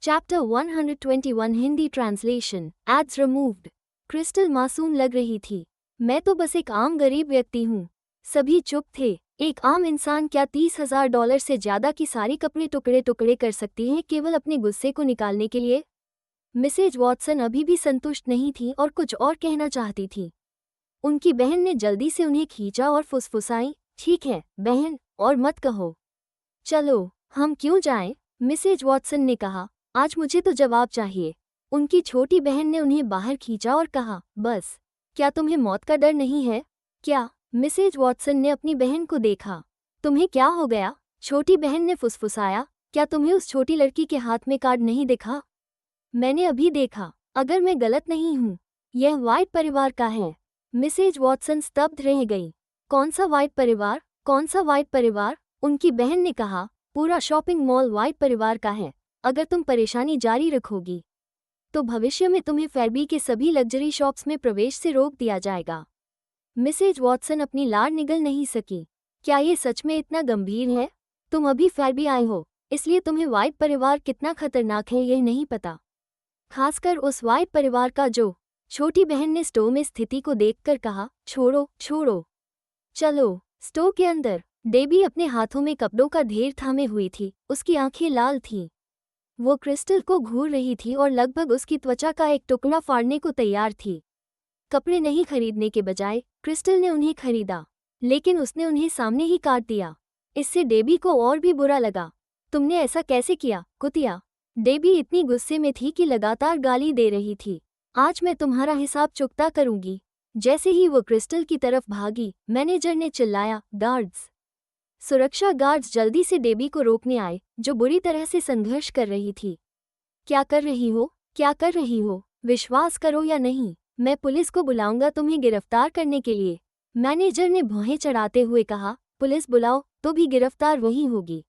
Chapter 121 Hindi translation. Ads removed. Crystal मासूम लग रही थी। मैं तो बस एक आम गरीब व्यक्ति हूँ। सभी चुप थे। एक आम इंसान क्या $30,000 से ज्यादा की सारी कपड़े टुकड़े टुकड़े कर सकती है केवल अपने गुस्से को निकालने के लिए? मिसेज वॉटसन अभी भी संतुष्ट नहीं थी और कुछ और कहना चाहती थी। उनकी बहन ने जल्दी से उन्हें खींचा और फुसफुसाई, ठीक है बहन, और मत कहो। चलो हम क्यों जाएं? मिसेज वॉटसन ने कहा, आज मुझे तो जवाब चाहिए। उनकी छोटी बहन ने उन्हें बाहर खींचा और कहा, बस, क्या तुम्हें मौत का डर नहीं है? क्या? मिसेज वॉटसन ने अपनी बहन को देखा। तुम्हें क्या हो गया? छोटी बहन ने फुसफुसाया, क्या तुम्हें उस छोटी लड़की के हाथ में कार्ड नहीं दिखा? मैंने अभी देखा। अगर मैं गलत नहीं हूँ, यह व्हाइट परिवार का है। मिसेज वॉटसन स्तब्ध रह गई। कौन सा व्हाइट परिवार? कौन सा व्हाइट परिवार? उनकी बहन ने कहा, पूरा शॉपिंग मॉल व्हाइट परिवार का है। अगर तुम परेशानी जारी रखोगी तो भविष्य में तुम्हें फेयरबी के सभी लग्जरी शॉप्स में प्रवेश से रोक दिया जाएगा। मिसेज वॉटसन अपनी लार निगल नहीं सकी। क्या ये सच में इतना गंभीर है? तुम अभी फेयरबी आए हो, इसलिए तुम्हें व्हाइट परिवार कितना खतरनाक है यह नहीं पता। खासकर उस व्हाइट परिवार का जो। छोटी बहन ने स्टोव में स्थिति को देखकर कहा, छोड़ो छोड़ो, चलो। स्टोव के अंदर डेबी अपने हाथों में कपड़ों का ढेर थामे हुई थी। उसकी आंखें लाल थीं। वो क्रिस्टल को घूर रही थी और लगभग उसकी त्वचा का एक टुकड़ा फाड़ने को तैयार थी। कपड़े नहीं खरीदने के बजाय क्रिस्टल ने उन्हें खरीदा, लेकिन उसने उन्हें सामने ही काट दिया। इससे डेबी को और भी बुरा लगा। तुमने ऐसा कैसे किया, कुतिया? डेबी इतनी गुस्से में थी कि लगातार गाली दे रही थी। आज मैं तुम्हारा हिसाब चुकता करूंगी। जैसे ही वो क्रिस्टल की तरफ भागी, मैनेजर ने चिल्लाया, गार्ड्स। सुरक्षा गार्ड्स जल्दी से डेबी को रोकने आए, जो बुरी तरह से संघर्ष कर रही थी। क्या कर रही हो? क्या कर रही हो? विश्वास करो या नहीं, मैं पुलिस को बुलाऊंगा तुम्हें गिरफ्तार करने के लिए। मैनेजर ने भौहें चढ़ाते हुए कहा, पुलिस बुलाओ तो भी गिरफ्तार वही होगी।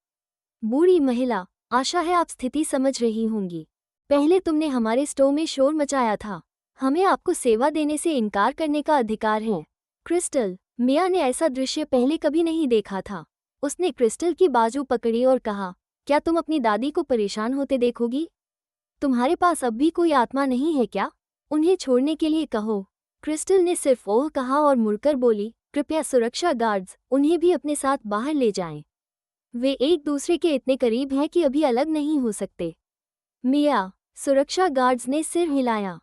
बूढ़ी महिला, आशा है आप स्थिति समझ रही होंगी। पहले तुमने हमारे स्टोर में शोर मचाया था। हमें आपको सेवा देने से इनकार करने का अधिकार है। क्रिस्टल, मिया ने ऐसा दृश्य पहले कभी नहीं देखा था। उसने क्रिस्टल की बाजू पकड़ी और कहा, क्या तुम अपनी दादी को परेशान होते देखोगी? तुम्हारे पास अब भी कोई आत्मा नहीं है क्या? उन्हें छोड़ने के लिए कहो। क्रिस्टल ने सिर्फ ओह कहा और मुड़कर बोली, कृपया सुरक्षा गार्ड्स उन्हें भी अपने साथ बाहर ले जाएं। वे एक दूसरे के इतने करीब हैं कि अभी अलग नहीं हो सकते। मिया, सुरक्षा गार्ड्स ने सिर हिलाया।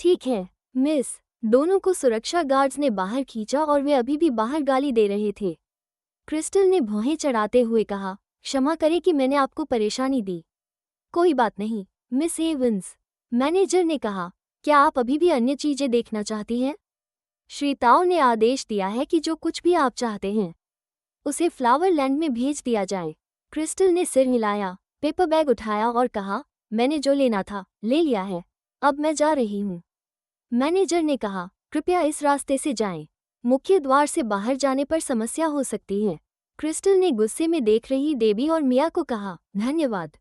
ठीक है मिस। दोनों को सुरक्षा गार्ड्स ने बाहर खींचा और वे अभी भी बाहर गाली दे रहे थे। क्रिस्टल ने भौहें चढ़ाते हुए कहा, क्षमा करें कि मैंने आपको परेशानी दी। कोई बात नहीं मिस एवंस। मैनेजर ने कहा, क्या आप अभी भी अन्य चीजें देखना चाहती हैं? श्री ताओ ने आदेश दिया है कि जो कुछ भी आप चाहते हैं उसे फ्लावर लैंड में भेज दिया जाए। क्रिस्टल ने सिर हिलाया, पेपर बैग उठाया और कहा, मैंने जो लेना था ले लिया है, अब मैं जा रही हूँ। मैनेजर ने कहा, कृपया इस रास्ते से जाएं। मुख्य द्वार से बाहर जाने पर समस्या हो सकती है। क्रिस्टल ने गुस्से में देख रही डेबी और मिया को कहा, धन्यवाद।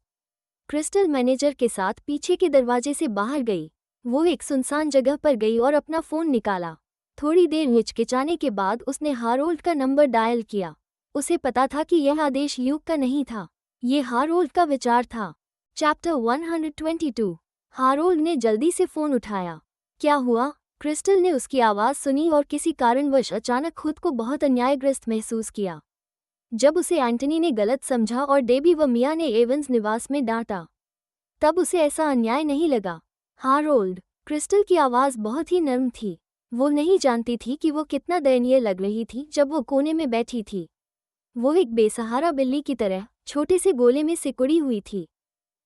क्रिस्टल मैनेजर के साथ पीछे के दरवाजे से बाहर गई। वो एक सुनसान जगह पर गई और अपना फोन निकाला। थोड़ी देर हिचकिचाने के बाद उसने हारोल्ड का नंबर डायल किया। उसे पता था कि यह आदेश यूक का नहीं था, ये हारोल्ड का विचार था। चैप्टर 122। हारोल्ड ने जल्दी से फोन उठाया। क्या हुआ? क्रिस्टल ने उसकी आवाज़ सुनी और किसी कारणवश अचानक खुद को बहुत अन्यायग्रस्त महसूस किया। जब उसे एंटनी ने गलत समझा और डेबी व मिया ने एवंस निवास में डांटा, तब उसे ऐसा अन्याय नहीं लगा। हारोल्ड, क्रिस्टल की आवाज़ बहुत ही नर्म थी। वो नहीं जानती थी कि वो कितना दयनीय लग रही थी जब वो कोने में बैठी थी। वो एक बेसहारा बिल्ली की तरह छोटे से गोले में सिकुड़ी हुई थी,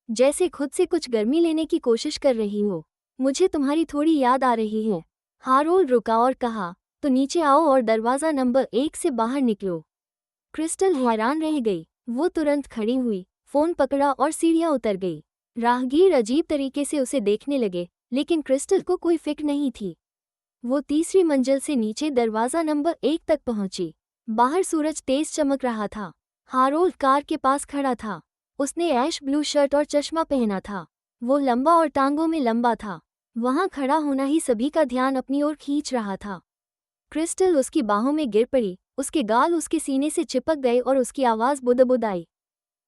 जैसे खुद से कुछ गर्मी लेने की कोशिश कर रही हो। मुझे तुम्हारी थोड़ी याद आ रही है। हारोल्ड रुका और कहा, तो नीचे आओ और दरवाज़ा नंबर 1 से बाहर निकलो। क्रिस्टल हैरान रह गई। वो तुरंत खड़ी हुई, फ़ोन पकड़ा और सीढ़ियाँ उतर गई। राहगीर अजीब तरीके से उसे देखने लगे, लेकिन क्रिस्टल को कोई फिक्र नहीं थी। वो तीसरी मंजिल से नीचे दरवाज़ा नंबर 1 तक पहुंची। बाहर सूरज तेज चमक रहा था। हारोल्ड कार के पास खड़ा था। उसने ऐश ब्लू शर्ट और चश्मा पहना था। वो लंबा और टांगों में लंबा था। वहां खड़ा होना ही सभी का ध्यान अपनी ओर खींच रहा था। क्रिस्टल उसकी बाहों में गिर पड़ी। उसके गाल उसके सीने से चिपक गए और उसकी आवाज़ बुदबुद आई।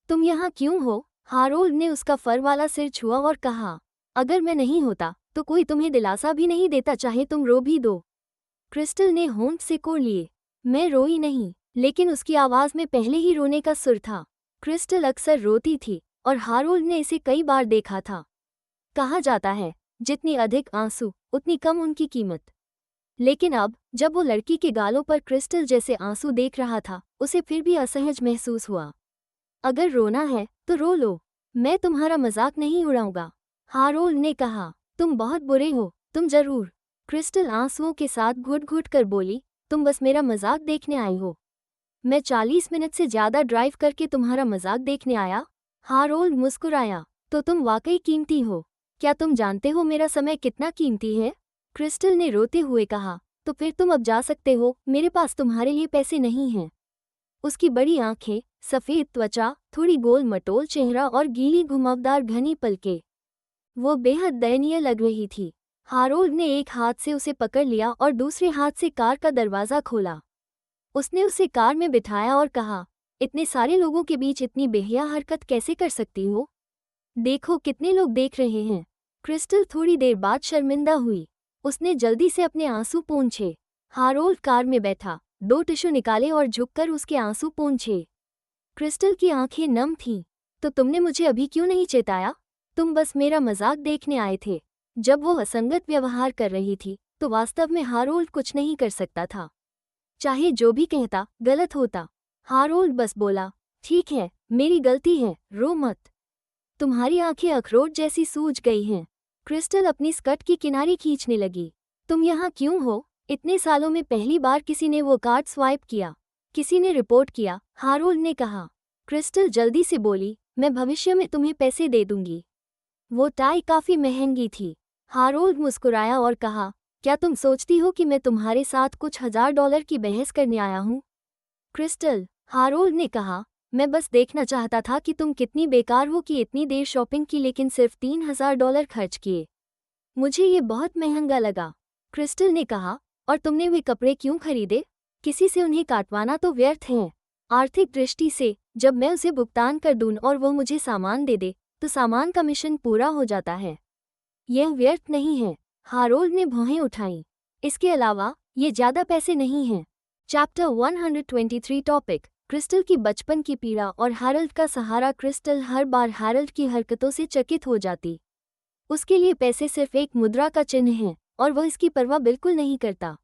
तुम यहाँ क्यों हो? हारोल्ड ने उसका फर वाला सिर छुआ और कहा, अगर मैं नहीं होता तो कोई तुम्हें दिलासा भी नहीं देता, चाहे तुम रो भी दो। क्रिस्टल ने होंठ सिकोड़ लिए। मैं रोई नहीं, लेकिन उसकी आवाज़ में पहले ही रोने का सुर था। क्रिस्टल अक्सर रोती थी और हारोल्ड ने इसे कई बार देखा था। कहा जाता है, जितनी अधिक आंसू उतनी कम उनकी कीमत। लेकिन अब जब वो लड़की के गालों पर क्रिस्टल जैसे आंसू देख रहा था, उसे फिर भी असहज महसूस हुआ। अगर रोना है तो रो लो, मैं तुम्हारा मजाक नहीं उड़ाऊंगा, हारोल्ड ने कहा। तुम बहुत बुरे हो, तुम जरूर। क्रिस्टल आंसुओं के साथ घुट घुट कर बोली, तुम बस मेरा मजाक देखने आई हो। मैं 40 मिनट से ज्यादा ड्राइव करके तुम्हारा मजाक देखने आया? हारोल्ड मुस्कुराया। तो तुम वाकई कीमती हो। क्या तुम जानते हो मेरा समय कितना कीमती है? क्रिस्टल ने रोते हुए कहा। तो फिर तुम अब जा सकते हो, मेरे पास तुम्हारे लिए पैसे नहीं हैं। उसकी बड़ी आंखें, सफ़ेद त्वचा, थोड़ी गोल मटोल चेहरा और गीली घुमावदार घनी पलकें, वो बेहद दयनीय लग रही थी। हारोल्ड ने एक हाथ से उसे पकड़ लिया और दूसरे हाथ से कार का दरवाज़ा खोला। उसने उसे कार में बिठाया और कहा, इतने सारे लोगों के बीच इतनी बेहया हरकत कैसे कर सकती हो? देखो कितने लोग देख रहे हैं। क्रिस्टल थोड़ी देर बाद शर्मिंदा हुई। उसने जल्दी से अपने आंसू पोंछे। हारोल्ड कार में बैठा, 2 टिश्यू निकाले और झुककर उसके आंसू पोंछे। क्रिस्टल की आंखें नम थीं। तो तुमने मुझे अभी क्यों नहीं चेताया? तुम बस मेरा मजाक देखने आए थे। जब वो असंगत व्यवहार कर रही थी तो वास्तव में हारोल्ड कुछ नहीं कर सकता था। चाहे जो भी कहता, गलत होता। हारोल्ड बस बोला, ठीक है, मेरी गलती है, रो मत। तुम्हारी आंखें अखरोट जैसी सूज गई हैं। क्रिस्टल अपनी स्कर्ट की किनारी खींचने लगी। तुम यहाँ क्यों हो? इतने सालों में पहली बार किसी ने वो कार्ड स्वाइप किया। किसी ने रिपोर्ट किया, हारोल्ड ने कहा। क्रिस्टल जल्दी से बोली, मैं भविष्य में तुम्हें पैसे दे दूंगी। वो टाई काफी महंगी थी। हारोल्ड मुस्कुराया और कहा, क्या तुम सोचती हो कि मैं तुम्हारे साथ कुछ $1000 की बहस करने आया हूँ? क्रिस्टल, हारोल्ड ने कहा, मैं बस देखना चाहता था कि तुम कितनी बेकार हो कि इतनी देर शॉपिंग की लेकिन सिर्फ $3000 खर्च किए। मुझे ये बहुत महंगा लगा। क्रिस्टल ने कहा, और तुमने वे कपड़े क्यों खरीदे? किसी से उन्हें काटवाना तो व्यर्थ है। आर्थिक दृष्टि से जब मैं उसे भुगतान कर दूं और वह मुझे सामान दे दे तो सामान का मिशन पूरा हो जाता है। यह व्यर्थ नहीं है। हारोल्ड ने भौहें उठाईं। इसके अलावा ये ज्यादा पैसे नहीं हैं। चैप्टर 123 टॉपिक, क्रिस्टल की बचपन की पीड़ा और हैरोल्ड का सहारा। क्रिस्टल हर बार हैरोल्ड की हरकतों से चकित हो जाती। उसके लिए पैसे सिर्फ एक मुद्रा का चिन्ह है और वह इसकी परवाह बिल्कुल नहीं करता।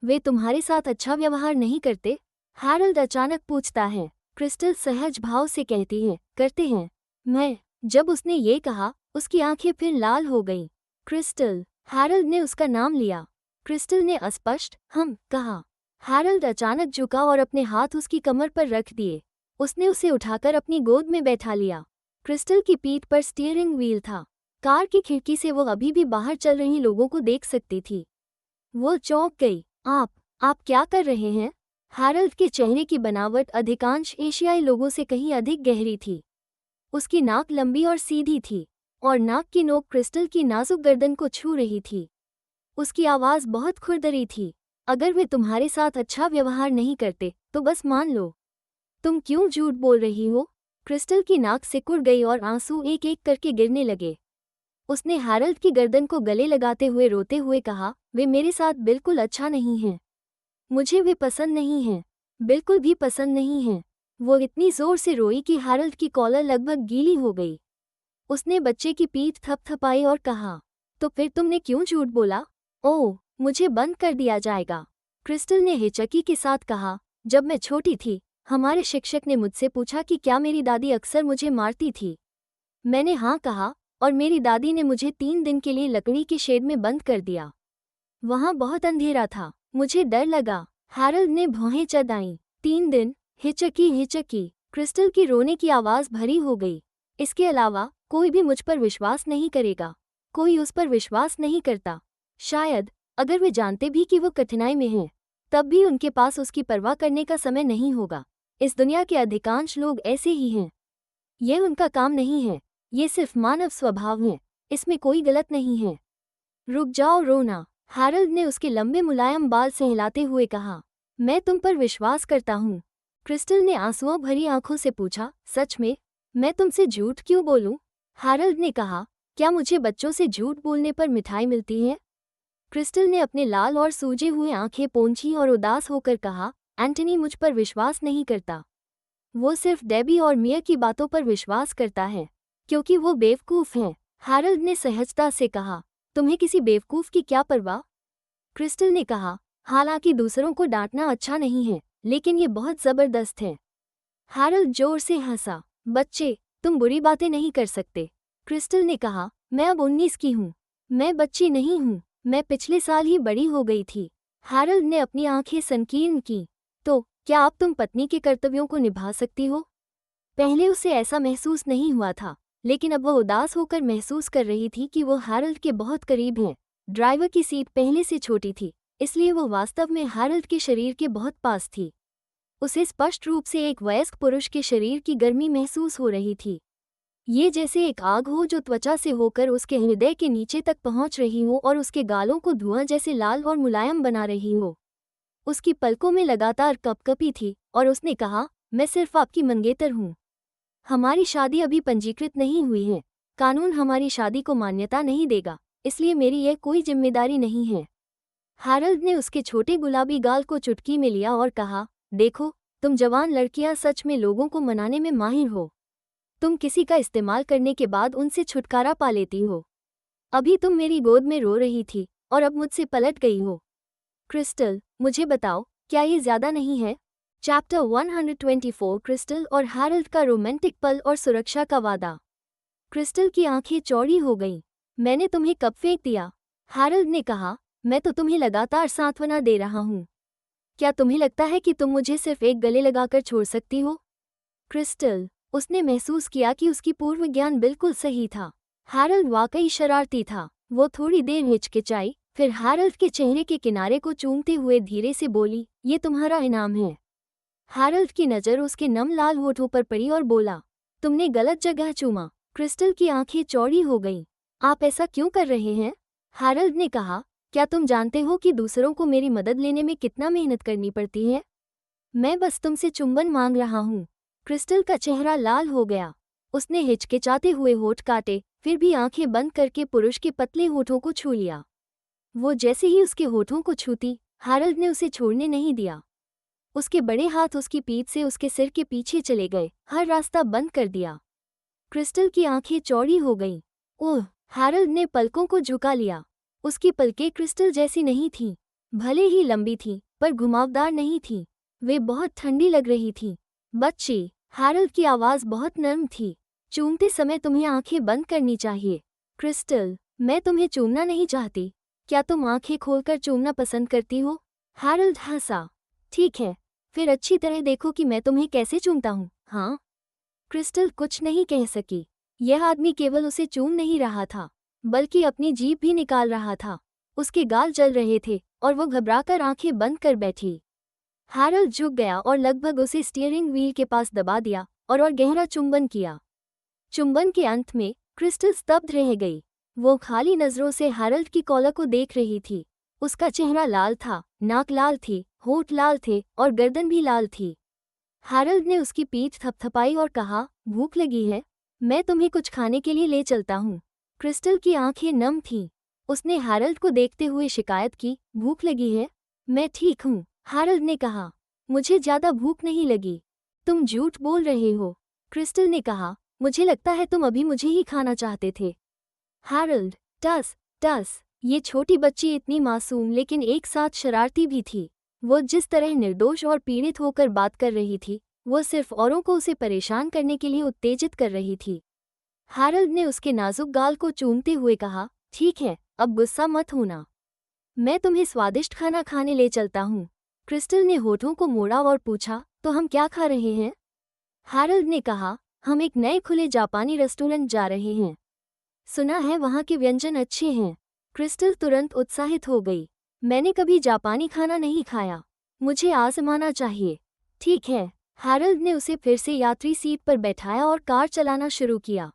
वे तुम्हारे साथ अच्छा व्यवहार नहीं करते? हैरोल्ड अचानक पूछता है। क्रिस्टल सहज भाव से कहती है, करते हैं। मैं। जब उसने ये कहा, उसकी आंखें फिर लाल हो गईं। क्रिस्टल। हैरोल्ड ने उसका नाम लिया। क्रिस्टल ने अस्पष्ट हम कहा। हैरोल्ड अचानक झुका और अपने हाथ उसकी कमर पर रख दिए। उसने उसे उठाकर अपनी गोद में बैठा लिया। क्रिस्टल की पीठ पर स्टीयरिंग व्हील था। कार की खिड़की से वो अभी भी बाहर चल रही लोगों को देख सकती थी। वो चौंक गई। आप क्या कर रहे हैं? हैरोल्ड के चेहरे की बनावट अधिकांश एशियाई लोगों से कहीं अधिक गहरी थी। उसकी नाक लंबी और सीधी थी और नाक की नोक क्रिस्टल की नाजुक गर्दन को छू रही थी। उसकी आवाज़ बहुत खुरदरी थी। अगर वे तुम्हारे साथ अच्छा व्यवहार नहीं करते तो बस मान लो। तुम क्यों झूठ बोल रही हो? क्रिस्टल की नाक सिकुड़ गई और आंसू एक एक करके गिरने लगे। उसने हैरोल्ड की गर्दन को गले लगाते हुए रोते हुए कहा, वे मेरे साथ बिल्कुल अच्छा नहीं हैं। मुझे वे पसंद नहीं हैं, बिल्कुल भी पसंद नहीं हैं। वो इतनी जोर से रोई कि हैरोल्ड की कॉलर लगभग गीली हो गई। उसने बच्चे की पीठ थपथपाई और कहा, तो फिर तुमने क्यों झूठ बोला? ओह, मुझे बंद कर दिया जाएगा। क्रिस्टल ने हिचकी के साथ कहा, जब मैं छोटी थी, हमारे शिक्षक ने मुझसे पूछा कि क्या मेरी दादी अक्सर मुझे मारती थी। मैंने हाँ कहा और मेरी दादी ने मुझे 3 दिन के लिए लकड़ी के शेड में बंद कर दिया। वहाँ बहुत अंधेरा था, मुझे डर लगा। हैरोल्ड ने भौहें चढ़ाईं। 3 दिन, हिचकी। क्रिस्टल की रोने की आवाज़ भरी हो गई। इसके अलावा कोई भी मुझ पर विश्वास नहीं करेगा। कोई उस पर विश्वास नहीं करता। शायद अगर वे जानते भी कि वो कठिनाई में हैं, तब भी उनके पास उसकी परवाह करने का समय नहीं होगा। इस दुनिया के अधिकांश लोग ऐसे ही हैं। यह उनका काम नहीं है, ये सिर्फ मानव स्वभाव है। इसमें कोई गलत नहीं है। रुक जाओ रोना, हैरोल्ड ने उसके लंबे मुलायम बाल सहलाते हुए कहा। मैं तुम पर विश्वास करता हूँ। क्रिस्टल ने आंसुओं भरी आंखों से पूछा, सच में? मैं तुमसे झूठ क्यों बोलूं? हैरल्ड ने कहा, क्या मुझे बच्चों से झूठ बोलने पर मिठाई मिलती है? क्रिस्टल ने अपने लाल और सूजे हुए आंखें पोंछी और उदास होकर कहा, एंटनी मुझ पर विश्वास नहीं करता। वो सिर्फ डेबी और मिया की बातों पर विश्वास करता है, क्योंकि वो बेवकूफ़ हैं। हैरल्ड ने सहजता से कहा, तुम्हें किसी बेवकूफ़ की क्या परवाह? क्रिस्टल ने कहा, हालांकि दूसरों को डांटना अच्छा नहीं है, लेकिन ये बहुत ज़बरदस्त है। हैरल्ड जोर से हंसा, बच्चे, तुम बुरी बातें नहीं कर सकते। क्रिस्टल ने कहा, मैं अब 19 की हूँ। मैं बच्ची नहीं हूँ, मैं पिछले साल ही बड़ी हो गई थी। हैरल्ड ने अपनी आंखें संकीर्ण की। तो क्या अब तुम पत्नी के कर्तव्यों को निभा सकती हो? पहले उसे ऐसा महसूस नहीं हुआ था, लेकिन अब वह उदास होकर महसूस कर रही थी कि वो हैरल्ड के बहुत करीब है। ड्राइवर की सीट पहले से छोटी थी, इसलिए वो वास्तव में हैरल्ड के शरीर के बहुत पास थी। उसे स्पष्ट रूप से एक वयस्क पुरुष के शरीर की गर्मी महसूस हो रही थी। ये जैसे एक आग हो जो त्वचा से होकर उसके हृदय के नीचे तक पहुंच रही हो और उसके गालों को धुआं जैसे लाल और मुलायम बना रही हो। उसकी पलकों में लगातार कपकपी थी और उसने कहा, मैं सिर्फ आपकी मंगेतर हूँ। हमारी शादी अभी पंजीकृत नहीं हुई है। कानून हमारी शादी को मान्यता नहीं देगा, इसलिए मेरी यह कोई जिम्मेदारी नहीं है। हैरल्ड ने उसके छोटे गुलाबी गाल को चुटकी में लिया और कहा, देखो, तुम जवान लड़कियां सच में लोगों को मनाने में माहिर हो। तुम किसी का इस्तेमाल करने के बाद उनसे छुटकारा पा लेती हो। अभी तुम मेरी गोद में रो रही थी और अब मुझसे पलट गई हो। क्रिस्टल, मुझे बताओ, क्या ये ज्यादा नहीं है? चैप्टर 124 क्रिस्टल और हैरल्ड का रोमांटिक पल और सुरक्षा का वादा। क्रिस्टल की आंखें चौड़ी हो गईं। मैंने तुम्हें कब फेंक दिया? हैरल्ड ने कहा, मैं तो तुम्हें लगातार सांत्वना दे रहा हूँ। क्या तुम्हें लगता है कि तुम मुझे सिर्फ एक गले लगाकर छोड़ सकती हो? क्रिस्टल, उसने महसूस किया कि उसकी पूर्व ज्ञान बिल्कुल सही था। हैरल्ड वाकई शरारती था। वो थोड़ी देर हिचकिचाई, फिर हैरल्ड के चेहरे के किनारे को चूमते हुए धीरे से बोली, ये तुम्हारा इनाम है। हैरल्ड की नज़र उसके नम लाल होठों पर पड़ी और बोला, तुमने गलत जगह चूमा। क्रिस्टल की आंखें चौड़ी हो गईं। आप ऐसा क्यों कर रहे हैं? हैरल्ड ने कहा, क्या तुम जानते हो कि दूसरों को मेरी मदद लेने में कितना मेहनत करनी पड़ती है? मैं बस तुमसे चुंबन मांग रहा हूँ। क्रिस्टल का चेहरा लाल हो गया। उसने हिचकिचाते हुए होठ काटे, फिर भी आंखें बंद करके पुरुष के पतले होठों को छू लिया। वो जैसे ही उसके होठों को छूती, हैरल्ड ने उसे छोड़ने नहीं दिया। उसके बड़े हाथ उसकी पीठ से उसके सिर के पीछे चले गए, हर रास्ता बंद कर दिया। क्रिस्टल की आंखें चौड़ी हो गईं। ओह! हैरल्ड ने पलकों को झुका लिया। उसकी पलकें क्रिस्टल जैसी नहीं थीं। भले ही लंबी थीं, पर घुमावदार नहीं थीं। वे बहुत ठंडी लग रही थीं। बच्ची, हैरल्ड की आवाज़ बहुत नर्म थी। चूमते समय तुम्हें आंखें बंद करनी चाहिए। क्रिस्टल, मैं तुम्हें चूमना नहीं चाहती। क्या तुम आंखें खोलकर चूमना पसंद करती हो? हैरल्ड हंसा। ठीक है, फिर अच्छी तरह देखो कि मैं तुम्हें कैसे चूमता हूँ। हाँ? क्रिस्टल कुछ नहीं कह सकी। यह आदमी केवल उसे चूम नहीं रहा था, बल्कि अपनी जीभ भी निकाल रहा था। उसके गाल जल रहे थे और वो घबराकर आंखें बंद कर बैठी। हैरल्ड झुक गया और लगभग उसे स्टीयरिंग व्हील के पास दबा दिया और गहरा चुंबन किया। चुंबन के अंत में क्रिस्टल स्तब्ध रह गई। वो खाली नजरों से हैरल्ड की कॉलर को देख रही थी। उसका चेहरा लाल था, नाक लाल थी, होठ लाल थे और गर्दन भी लाल थी। हैरल्ड ने उसकी पीठ थपथपाई और कहा, भूख लगी है? मैं तुम्हें कुछ खाने के लिए ले चलता हूँ। क्रिस्टल की आंखें नम थीं। उसने हैरल्ड को देखते हुए शिकायत की, भूख लगी है? मैं ठीक हूँ, हैरल्ड ने कहा। मुझे ज्यादा भूख नहीं लगी। तुम झूठ बोल रहे हो, क्रिस्टल ने कहा। मुझे लगता है तुम अभी मुझे ही खाना चाहते थे। हैरल्ड, टस, टस। ये छोटी बच्ची इतनी मासूम लेकिन एक साथ शरारती भी थी। वो जिस तरह निर्दोष और पीड़ित होकर बात कर रही थी, वो सिर्फ औरों को उसे परेशान करने के लिए उत्तेजित कर रही थी। हैरल्ड ने उसके नाजुक गाल को चूमते हुए कहा, ठीक है, अब गुस्सा मत होना। मैं तुम्हें स्वादिष्ट खाना खाने ले चलता हूँ। क्रिस्टल ने होठों को मोड़ा और पूछा, तो हम क्या खा रहे हैं? हैरल्ड ने कहा, हम एक नए खुले जापानी रेस्टोरेंट जा रहे हैं। सुना है वहाँ के व्यंजन अच्छे हैं। क्रिस्टल तुरंत उत्साहित हो गई। मैंने कभी जापानी खाना नहीं खाया। मुझे आजमाना चाहिए। ठीक है। हैरल्ड ने उसे फिर से यात्री सीट पर बैठाया और कार चलाना शुरू किया।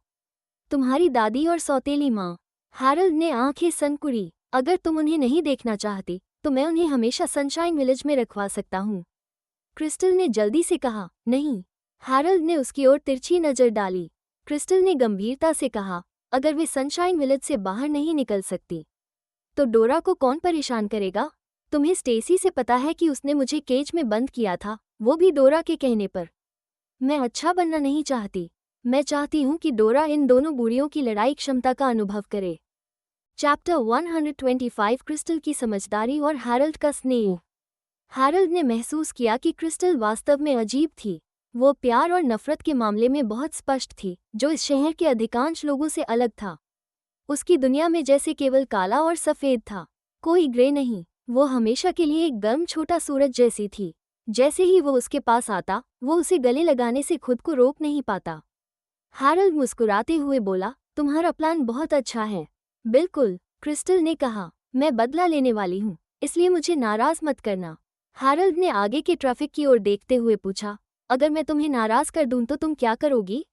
तुम्हारी दादी और सौतेली माँ। हैरल्ड ने आंखें सनकुड़ी। अगर तुम उन्हें नहीं देखना चाहती, तो मैं उन्हें हमेशा सनशाइन विलेज में रखवा सकता हूँ। क्रिस्टल ने जल्दी से कहा, नहीं। हैरल्ड ने उसकी ओर तिरछी नजर डाली। क्रिस्टल ने गंभीरता से कहा, अगर वे सनशाइन विलेज से बाहर नहीं निकल सकती तो डोरा को कौन परेशान करेगा? तुम्हें स्टेसी से पता है कि उसने मुझे केज में बंद किया था, वो भी डोरा के कहने पर। मैं अच्छा बनना नहीं चाहती। मैं चाहती हूँ कि डोरा इन दोनों बुढ़ियों की लड़ाई क्षमता का अनुभव करे। चैप्टर 125 क्रिस्टल की समझदारी और हैरल्ड का स्नेह। हैरल्ड ने महसूस किया कि क्रिस्टल वास्तव में अजीब थी। वो प्यार और नफरत के मामले में बहुत स्पष्ट थी, जो इस शहर के अधिकांश लोगों से अलग था। उसकी दुनिया में जैसे केवल काला और सफ़ेद था, कोई ग्रे नहीं। वो हमेशा के लिए एक गर्म छोटा सूरज जैसी थी। जैसे ही वो उसके पास आता, वो उसे गले लगाने से खुद को रोक नहीं पाता। हैरल्ड मुस्कुराते हुए बोला, तुम्हारा प्लान बहुत अच्छा है। बिल्कुल, क्रिस्टल ने कहा, मैं बदला लेने वाली हूँ, इसलिए मुझे नाराज मत करना। हैरल्ड ने आगे के ट्रैफिक की ओर देखते हुए पूछा, अगर मैं तुम्हें नाराज कर दूं तो तुम क्या करोगी?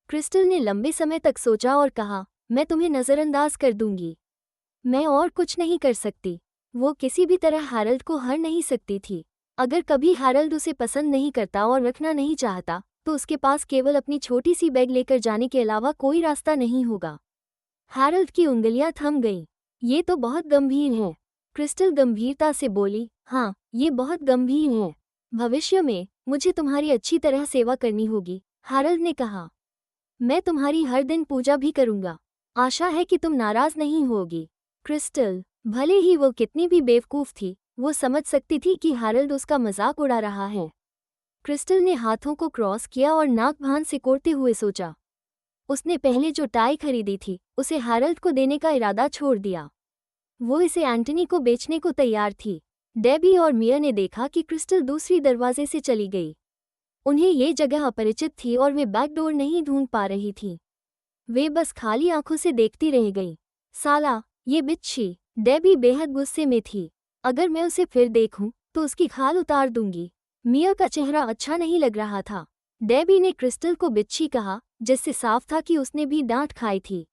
क्रिस्टल ने लंबे समय तक सोचा और कहा, मैं तुम्हें नज़रअंदाज कर दूंगी। मैं और कुछ नहीं कर सकती। वो किसी भी तरह हैरल्ड को हर नहीं सकती थी। अगर कभी हैरल्ड उसे पसंद नहीं करता और रखना नहीं चाहता, तो उसके पास केवल अपनी छोटी सी बैग लेकर जाने के अलावा कोई रास्ता नहीं होगा। हैरल्ड की उंगलियां थम गईं। ये तो बहुत गंभीर है। क्रिस्टल गंभीरता से बोली, हाँ, ये बहुत गंभीर है। भविष्य में मुझे तुम्हारी अच्छी तरह सेवा करनी होगी, हैरल्ड ने कहा। मैं तुम्हारी हर दिन पूजा भी करूंगा। आशा है कि तुम नाराज नहीं होगी। क्रिस्टल, भले ही वो कितनी भी बेवकूफ थी, वो समझ सकती थी कि हैरल्ड उसका मजाक उड़ा रहा है। क्रिस्टल ने हाथों को क्रॉस किया और नाक भान सिकोड़ते हुए सोचा। उसने पहले जो टाई खरीदी थी, उसे हैरल्ड को देने का इरादा छोड़ दिया। वो इसे एंटनी को बेचने को तैयार थी। डेबी और मिया ने देखा कि क्रिस्टल दूसरी दरवाजे से चली गई। उन्हें ये जगह अपरिचित थी और वे बैकडोर नहीं ढूंढ पा रही थी। वे बस खाली आंखों से देखती रह गईं। साला, ये बिच्छी। डेबी बेहद गुस्से में थी। अगर मैं उसे फिर देखूं, तो उसकी खाल उतार दूंगी। मिया का चेहरा अच्छा नहीं लग रहा था। डेबी ने क्रिस्टल को बिच्छी कहा, जिससे साफ था कि उसने भी डांट खाई थी।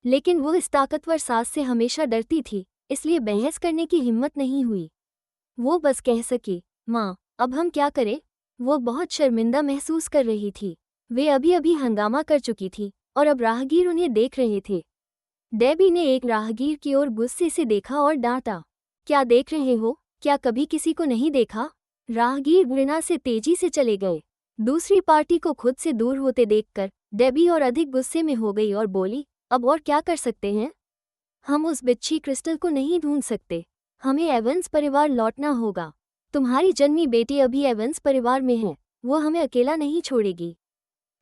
लेकिन वो इस ताकतवर सास से हमेशा डरती थी, इसलिए बहस करने की हिम्मत नहीं हुई। वो बस कह सकी, माँ, अब हम क्या करें? वो बहुत शर्मिंदा महसूस कर रही थी। वे अभी अभी हंगामा कर चुकी थी और अब राहगीर उन्हें देख रहे थे। डेबी ने एक राहगीर की ओर गुस्से से देखा और डांटा, क्या देख रहे हो? क्या कभी किसी को नहीं देखा? राहगीर घृणा से तेजी से चले गए। दूसरी पार्टी को खुद से दूर होते देखकर डेबी और अधिक गुस्से में हो गई और बोली, अब और क्या कर सकते हैं? हम उस बिच्छी क्रिस्टल को नहीं ढूंढ सकते। हमें एवंस परिवार लौटना होगा। तुम्हारी जन्मी बेटी अभी एवंस परिवार में है, वो हमें अकेला नहीं छोड़ेगी।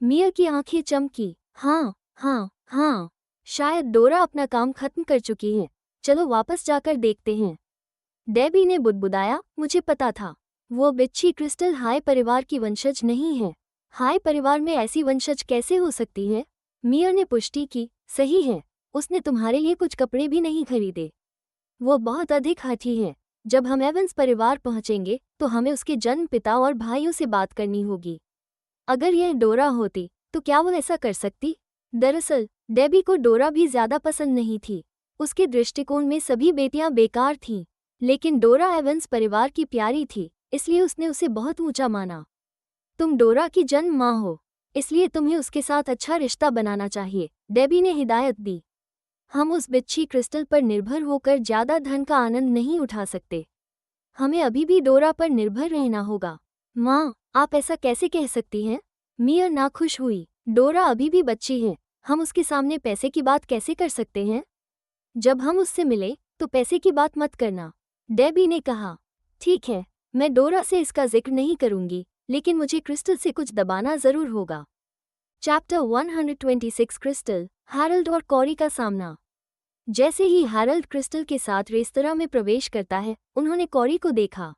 मिया की आंखें चमकी। हाँ, हाँ, हाँ, शायद डोरा अपना काम खत्म कर चुकी है। चलो वापस जाकर देखते हैं। डेबी ने बुदबुदाया, मुझे पता था। वो बिच्छी क्रिस्टल हाय परिवार की वंशज नहीं है। हाय परिवार में ऐसी वंशज कैसे हो सकती है? मिया ने पुष्टि की, सही है। उसने तुम्हारे लिए कुछ कपड़े भी नहीं खरीदे। वो बहुत अधिक हठी है। जब हम एवंस परिवार पहुंचेंगे, तो हमें उसके जन्म पिता और भाइयों से बात करनी होगी। अगर यह डोरा होती, तो क्या वो ऐसा कर सकती? दरअसल, डेबी को डोरा भी ज्यादा पसंद नहीं थी। उसके दृष्टिकोण में सभी बेटियां बेकार थीं। लेकिन डोरा एवंस परिवार की प्यारी थी, इसलिए उसने उसे बहुत ऊंचा माना। तुम डोरा की जन्म माँ हो, इसलिए तुम्हें उसके साथ अच्छा रिश्ता बनाना चाहिए, डेबी ने हिदायत दी। हम उस बिच्छी क्रिस्टल पर निर्भर होकर ज्यादा धन का आनंद नहीं उठा सकते। हमें अभी भी डोरा पर निर्भर रहना होगा। माँ, आप ऐसा कैसे कह सकती हैं? मिया नाखुश हुई। डोरा अभी भी बच्ची है। हम उसके सामने पैसे की बात कैसे कर सकते हैं? जब हम उससे मिले, तो पैसे की बात मत करना, डेबी ने कहा। ठीक है, मैं डोरा से इसका जिक्र नहीं करूंगी, लेकिन मुझे क्रिस्टल से कुछ दबाना जरूर होगा। चैप्टर 126 क्रिस्टल, हैरल्ड और कॉरी का सामना। जैसे ही हैरल्ड क्रिस्टल के साथ रेस्तरां में प्रवेश करता है, उन्होंने कॉरी को देखा।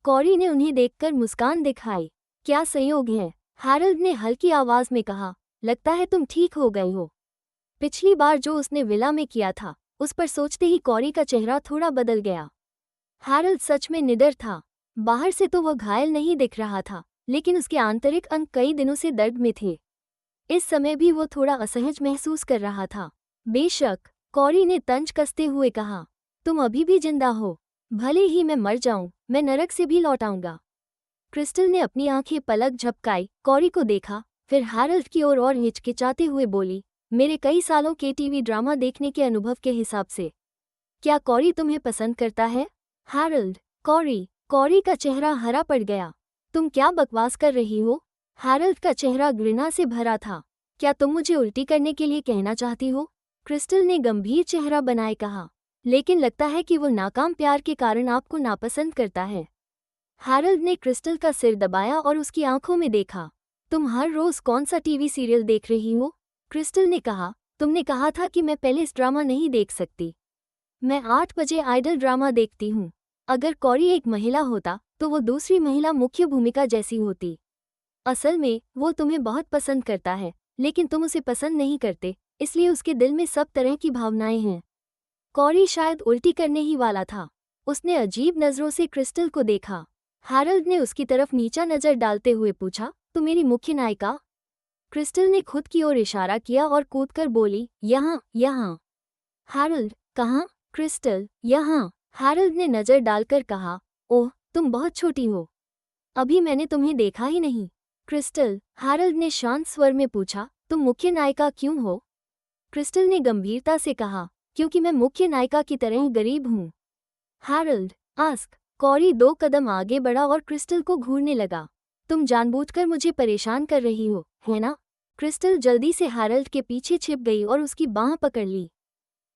कॉरी ने उन्हें देखकर मुस्कान दिखाई। क्या संयोग है? हैरल्ड ने हल्की आवाज में कहा, लगता है तुम ठीक हो गए हो। पिछली बार जो उसने विला में किया था, उस पर सोचते ही कॉरी का चेहरा थोड़ा बदल गया। हैरल्ड सच में निडर था। बाहर से तो वह घायल नहीं दिख रहा था, लेकिन उसके आंतरिक अंग कई दिनों से दर्द में थे। इस समय भी वो थोड़ा असहज महसूस कर रहा था। बेशक, कॉरी ने तंज कसते हुए कहा, तुम अभी भी जिंदा हो। भले ही मैं मर जाऊं, मैं नरक से भी लौट आऊंगा। क्रिस्टल ने अपनी आंखें पलक झपकाई, कॉरी को देखा, फिर हैरल्ड की ओर और हिचकिचाते हुए बोली, मेरे कई सालों के टीवी ड्रामा देखने के अनुभव के हिसाब से क्या कॉरी तुम्हें पसंद करता है? हैरल्ड, कॉरी का चेहरा हरा पड़ गया। तुम क्या बकवास कर रही हो? हैरल्ड का चेहरा घृणा से भरा था। क्या तुम मुझे उल्टी करने के लिए कहना चाहती हो? क्रिस्टल ने गंभीर चेहरा बनाए कहा, लेकिन लगता है कि वो नाकाम प्यार के कारण आपको नापसंद करता है। हैरल्ड ने क्रिस्टल का सिर दबाया और उसकी आंखों में देखा। तुम हर रोज कौन सा टीवी सीरियल देख रही हो? क्रिस्टल ने कहा, तुमने कहा था कि मैं पैलेस ड्रामा नहीं देख सकती। मैं 8 बजे आइडल ड्रामा देखती हूँ। अगर कॉरी एक महिला होता तो वो दूसरी महिला मुख्य भूमिका जैसी होती। असल में वो तुम्हें बहुत पसंद करता है, लेकिन तुम उसे पसंद नहीं करते, इसलिए उसके दिल में सब तरह की भावनाएं हैं। कॉरी शायद उल्टी करने ही वाला था। उसने अजीब नजरों से क्रिस्टल को देखा। हैरल्ड ने उसकी तरफ नीचा नजर डालते हुए पूछा, तो मेरी मुख्य नायिका? क्रिस्टल ने खुद की ओर इशारा किया और कूदकर बोली, यहाँ। हैरल्ड, कहाँ? क्रिस्टल, यहाँ। हैरल्ड ने नजर डालकर कहा, ओह, तुम बहुत छोटी हो। अभी मैंने तुम्हें देखा ही नहीं। क्रिस्टल, हैरल्ड ने शांत स्वर में पूछा, तुम मुख्य नायिका क्यों हो? क्रिस्टल ने गंभीरता से कहा, क्योंकि मैं मुख्य नायिका की तरह गरीब हूँ। Harald, ask. कॉरी 2 कदम आगे बढ़ा और क्रिस्टल को घूरने लगा। तुम जानबूझकर मुझे परेशान कर रही हो, है ना? क्रिस्टल जल्दी से हैरल्ड के पीछे छिप गई और उसकी बाँह पकड़ ली।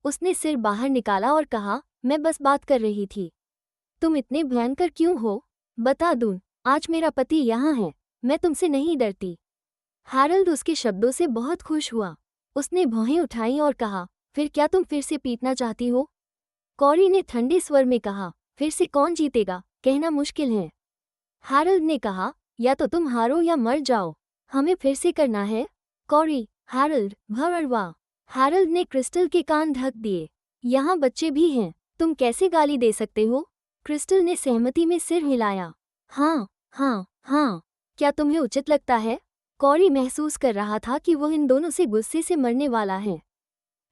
उसने सिर बाहर निकाला और कहा, मैं बस बात कर रही थी। तुम इतने भयंकर क्यों हो? बता दूं, आज मेरा पति यहाँ है, मैं तुमसे नहीं डरती। हैरल्ड उसके शब्दों से बहुत खुश हुआ। उसने भौहें उठाई और कहा, फिर क्या तुम फिर से पीटना चाहती हो? कॉरी ने ठंडे स्वर में कहा, फिर से कौन जीतेगा, कहना मुश्किल है। हैरल्ड ने कहा, या तो तुम हारो या मर जाओ। हमें फिर से करना है। कॉरी, हैरल्ड, भरवा। हैरल्ड ने क्रिस्टल के कान ढक दिए। यहाँ बच्चे भी हैं, तुम कैसे गाली दे सकते हो? क्रिस्टल ने सहमति में सिर हिलाया। हाँ, क्या तुम्हें उचित लगता है? कॉरी महसूस कर रहा था कि वो इन दोनों से गुस्से से मरने वाला है।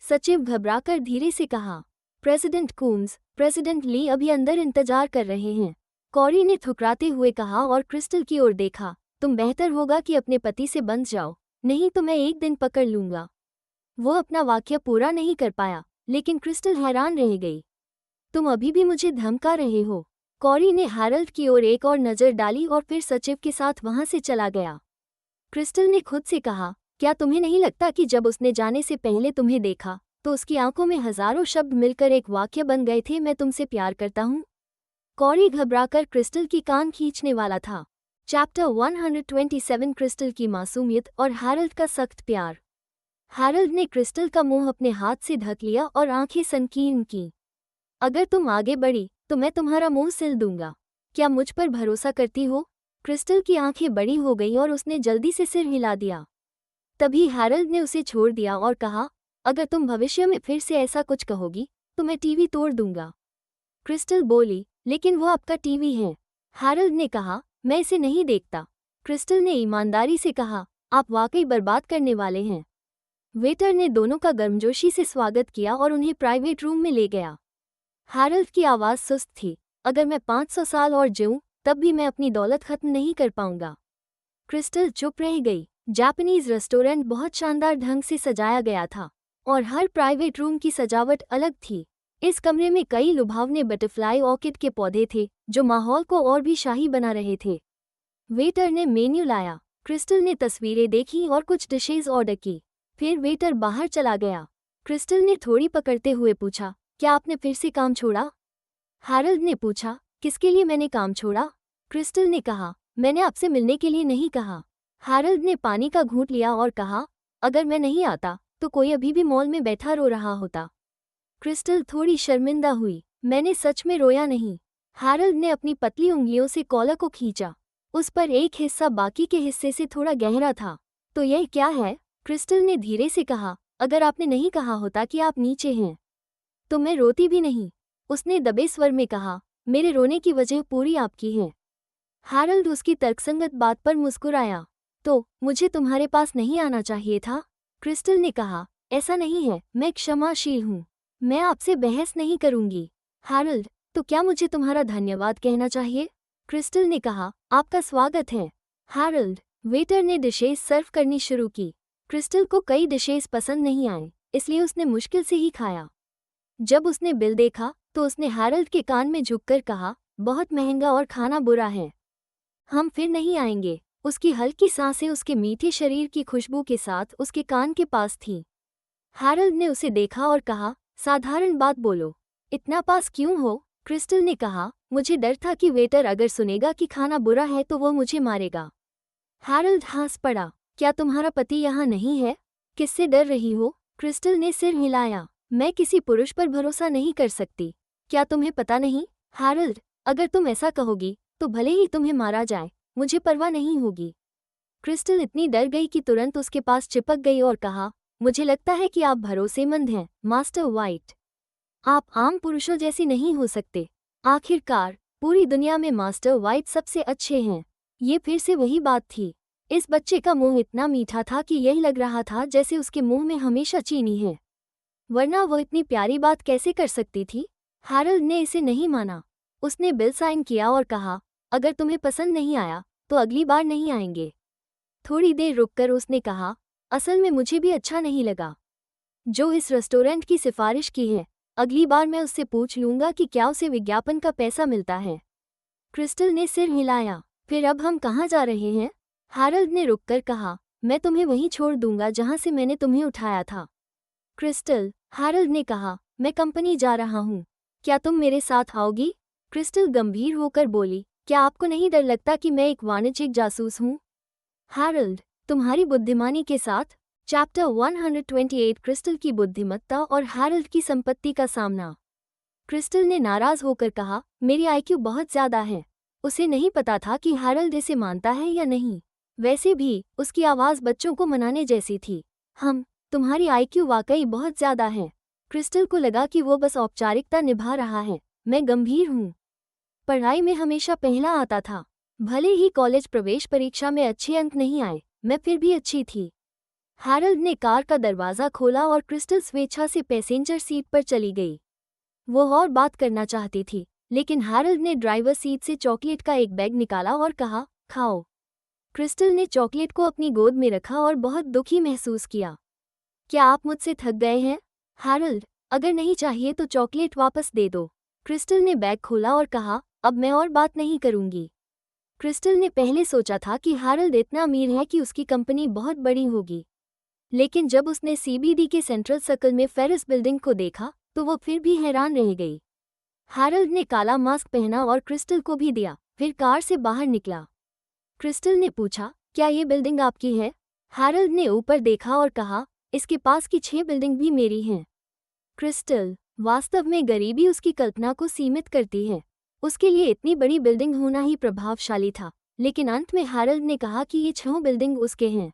सचिव घबराकर धीरे से कहा, प्रेसिडेंट कूम्स, प्रेसिडेंट ली अभी अंदर इंतजार कर रहे हैं। कॉरी ने ठुकराते हुए कहा और क्रिस्टल की ओर देखा, तुम बेहतर होगा कि अपने पति से बंध जाओ, नहीं तो मैं एक दिन पकड़ लूंगा। वो अपना वाक्य पूरा नहीं कर पाया, लेकिन क्रिस्टल हैरान रह गई। तुम अभी भी मुझे धमका रहे हो? कॉरी ने हैरल्ड की ओर एक और नज़र डाली और फिर सचिव के साथ वहां से चला गया। क्रिस्टल ने खुद से कहा, क्या तुम्हें नहीं लगता कि जब उसने जाने से पहले तुम्हें देखा तो उसकी आंखों में हजारों शब्द मिलकर एक वाक्य बन गए थे, मैं तुमसे प्यार करता हूँ? कॉरी घबराकर क्रिस्टल की कान खींचने वाला था। चैप्टर 127 क्रिस्टल की मासूमियत और हैरल्ड का सख्त प्यार। हैरल्ड ने क्रिस्टल का मुंह अपने हाथ से ढक लिया और आंखें संकीर्ण की। अगर तुम आगे बढ़ी तो मैं तुम्हारा मुंह सिल दूंगा। क्या मुझ पर भरोसा करती हो? क्रिस्टल की आंखें बड़ी हो गई और उसने जल्दी से सिर हिला दिया। तभी हैरल्ड ने उसे छोड़ दिया और कहा, अगर तुम भविष्य में फिर से ऐसा कुछ कहोगी तो मैं टीवी तोड़ दूंगा। क्रिस्टल बोली, लेकिन वो आपका टीवी है। हैरल्ड ने कहा, मैं इसे नहीं देखता। क्रिस्टल ने ईमानदारी से कहा, आप वाकई बर्बाद करने वाले हैं। वेटर ने दोनों का गर्मजोशी से स्वागत किया और उन्हें प्राइवेट रूम में ले गया। हैरल्ड की आवाज़ सुस्त थी, अगर मैं 500 साल और जीऊं तब भी मैं अपनी दौलत खत्म नहीं कर पाऊंगा। क्रिस्टल चुप रह गई। जापानीज रेस्टोरेंट बहुत शानदार ढंग से सजाया गया था और हर प्राइवेट रूम की सजावट अलग थी। इस कमरे में कई लुभावने बटरफ्लाई ऑर्किड के पौधे थे जो माहौल को और भी शाही बना रहे थे। वेटर ने मेन्यू लाया। क्रिस्टल ने तस्वीरें देखी और कुछ डिशेज ऑर्डर की। फिर वेटर बाहर चला गया। क्रिस्टल ने थोड़ी पकड़ते हुए पूछा, क्या आपने फिर से काम छोड़ा? हैरल्ड ने पूछा, किसके लिए मैंने काम छोड़ा? क्रिस्टल ने कहा, मैंने आपसे मिलने के लिए नहीं कहा। हैरल्ड ने पानी का घूंट लिया और कहा, अगर मैं नहीं आता तो कोई अभी भी मॉल में बैठा रो रहा होता। क्रिस्टल थोड़ी शर्मिंदा हुई, मैंने सच में रोया नहीं। हैरल्ड ने अपनी पतली उंगलियों से कॉलर को खींचा। उस पर एक हिस्सा बाकी के हिस्से से थोड़ा गहरा था। तो यह क्या है? क्रिस्टल ने धीरे से कहा, अगर आपने नहीं कहा होता कि आप नीचे हैं तो मैं रोती भी नहीं। उसने दबे स्वर में कहा, मेरे रोने की वजह पूरी आपकी है। हैरल्ड उसकी तर्कसंगत बात पर मुस्कुराया। तो मुझे तुम्हारे पास नहीं आना चाहिए था? क्रिस्टल ने कहा, ऐसा नहीं है, मैं क्षमाशील हूँ। मैं आपसे बहस नहीं करूंगी। हैरल्ड, तो क्या मुझे तुम्हारा धन्यवाद कहना चाहिए? क्रिस्टल ने कहा, आपका स्वागत है हैरोल्ड। वेटर ने डिशेस सर्व करनी शुरू की। क्रिस्टल को कई डिशेस पसंद नहीं आए, इसलिए उसने मुश्किल से ही खाया। जब उसने बिल देखा तो उसने हैरोल्ड के कान में झुककर कहा, बहुत महंगा और खाना बुरा है, हम फिर नहीं आएंगे। उसकी हल्की सांसें उसके मीठे शरीर की खुशबू के साथ उसके कान के पास थीं। हैरोल्ड ने उसे देखा और कहा, साधारण बात बोलो, इतना पास क्यों हो? क्रिस्टल ने कहा, मुझे डर था कि वेटर अगर सुनेगा कि खाना बुरा है तो वो मुझे मारेगा। हैरोल्ड हंस पड़ा, क्या तुम्हारा पति यहाँ नहीं है? किससे डर रही हो? क्रिस्टल ने सिर हिलाया, मैं किसी पुरुष पर भरोसा नहीं कर सकती। क्या तुम्हें पता नहीं? हैरोल्ड, अगर तुम ऐसा कहोगी तो भले ही तुम्हें मारा जाए, मुझे परवाह नहीं होगी। क्रिस्टल इतनी डर गई कि तुरंत उसके पास चिपक गई और कहा, मुझे लगता है कि आप भरोसेमंद हैं, मास्टर वाइट। आप आम पुरुषों जैसी नहीं हो सकते। आखिरकार पूरी दुनिया में मास्टर वाइट सबसे अच्छे हैं। ये फिर से वही बात थी। इस बच्चे का मुंह इतना मीठा था कि यही लग रहा था जैसे उसके मुंह में हमेशा चीनी है, वरना वो इतनी प्यारी बात कैसे कर सकती थी? हैरोल्ड ने इसे नहीं माना। उसने बिल साइन किया और कहा, अगर तुम्हें पसंद नहीं आया तो अगली बार नहीं आएंगे। थोड़ी देर रुककर उसने कहा, असल में मुझे भी अच्छा नहीं लगा जो इस रेस्टोरेंट की सिफारिश की है। अगली बार मैं उससे पूछ लूंगा कि क्या उसे विज्ञापन का पैसा मिलता है। क्रिस्टल ने सिर हिलाया, फिर अब हम कहाँ जा रहे हैं? हैरोल्ड ने रुककर कहा, मैं तुम्हें वहीं छोड़ दूंगा जहाँ से मैंने तुम्हें उठाया था। क्रिस्टल, हैरोल्ड ने कहा, मैं कंपनी जा रहा हूँ, क्या तुम मेरे साथ आओगी? क्रिस्टल गंभीर होकर बोली, क्या आपको नहीं डर लगता कि मैं एक वाणिज्यिक जासूस हूँ? हैरोल्ड, तुम्हारी बुद्धिमानी के साथ। चैप्टर 128 क्रिस्टल की बुद्धिमत्ता और हैरोल्ड की संपत्ति का सामना। क्रिस्टल ने नाराज होकर कहा, मेरी आईक्यू बहुत ज्यादा है। उसे नहीं पता था कि हैरोल्ड इसे मानता है या नहीं। वैसे भी उसकी आवाज़ बच्चों को मनाने जैसी थी। तुम्हारी आईक्यू वाकई बहुत ज्यादा है। क्रिस्टल को लगा कि वो बस औपचारिकता निभा रहा है। मैं गंभीर हूँ। पढ़ाई में हमेशा पहला आता था। भले ही कॉलेज प्रवेश परीक्षा में अच्छे अंक नहीं आए, मैं फिर भी अच्छी थी। हैरोल्ड ने कार का दरवाज़ा खोला और क्रिस्टल स्वेच्छा से पैसेंजर सीट पर चली गई। वो और बात करना चाहती थी, लेकिन हैरोल्ड ने ड्राइवर सीट से चॉकलेट का एक बैग निकाला और कहा, खाओ। क्रिस्टल ने चॉकलेट को अपनी गोद में रखा और बहुत दुखी महसूस किया। क्या आप मुझसे थक गए हैं? हैरोल्ड, अगर नहीं चाहिए तो चॉकलेट वापस दे दो। क्रिस्टल ने बैग खोला और कहा, अब मैं और बात नहीं करूंगी। क्रिस्टल ने पहले सोचा था कि हैरोल्ड इतना अमीर है कि उसकी कंपनी बहुत बड़ी होगी, लेकिन जब उसने सीबीडी के सेंट्रल सर्कल में फेरिस बिल्डिंग को देखा तो वो फिर भी हैरान रह गई। हैरोल्ड ने काला मास्क पहना और क्रिस्टल को भी दिया, फिर कार से बाहर निकला। क्रिस्टल ने पूछा, क्या ये बिल्डिंग आपकी है? हैरोल्ड ने ऊपर देखा और कहा, इसके पास की 6 बिल्डिंग भी मेरी हैं। क्रिस्टल, वास्तव में गरीबी उसकी कल्पना को सीमित करती है। उसके लिए इतनी बड़ी बिल्डिंग होना ही प्रभावशाली था, लेकिन अंत में हैरोल्ड ने कहा कि ये 6 बिल्डिंग उसके हैं।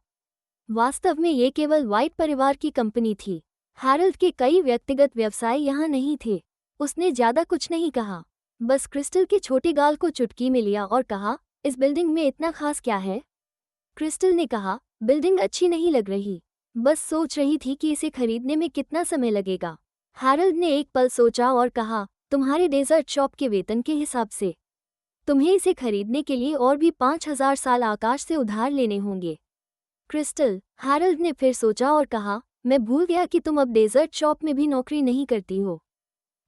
वास्तव में ये केवल वाइट परिवार की कंपनी थी। हैरोल्ड के कई व्यक्तिगत व्यवसाय यहाँ नहीं थे। उसने ज्यादा कुछ नहीं कहा, बस क्रिस्टल के छोटे गाल को चुटकी में लिया और कहा, इस बिल्डिंग में इतना खास क्या है? क्रिस्टल ने कहा, बिल्डिंग अच्छी नहीं लग रही, बस सोच रही थी कि इसे खरीदने में कितना समय लगेगा। हैरोल्ड ने एक पल सोचा और कहा, तुम्हारे डेजर्ट शॉप के वेतन के हिसाब से तुम्हें इसे खरीदने के लिए और भी 5000 साल आकाश से उधार लेने होंगे। क्रिस्टल, हैरोल्ड ने फिर सोचा और कहा, मैं भूल गया कि तुम अब डेजर्ट शॉप में भी नौकरी नहीं करती हो।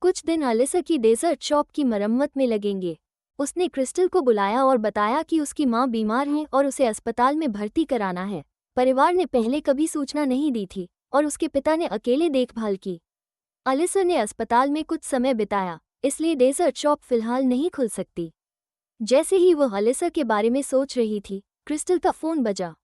कुछ दिन अलिसा की डेजर्ट शॉप की मरम्मत में लगेंगे। उसने क्रिस्टल को बुलाया और बताया कि उसकी माँ बीमार है और उसे अस्पताल में भर्ती कराना है। परिवार ने पहले कभी सूचना नहीं दी थी और उसके पिता ने अकेले देखभाल की। अलिसा ने अस्पताल में कुछ समय बिताया, इसलिए डेजर्ट शॉप फिलहाल नहीं खुल सकती। जैसे ही वो अलिसा के बारे में सोच रही थी, क्रिस्टल का फ़ोन बजा।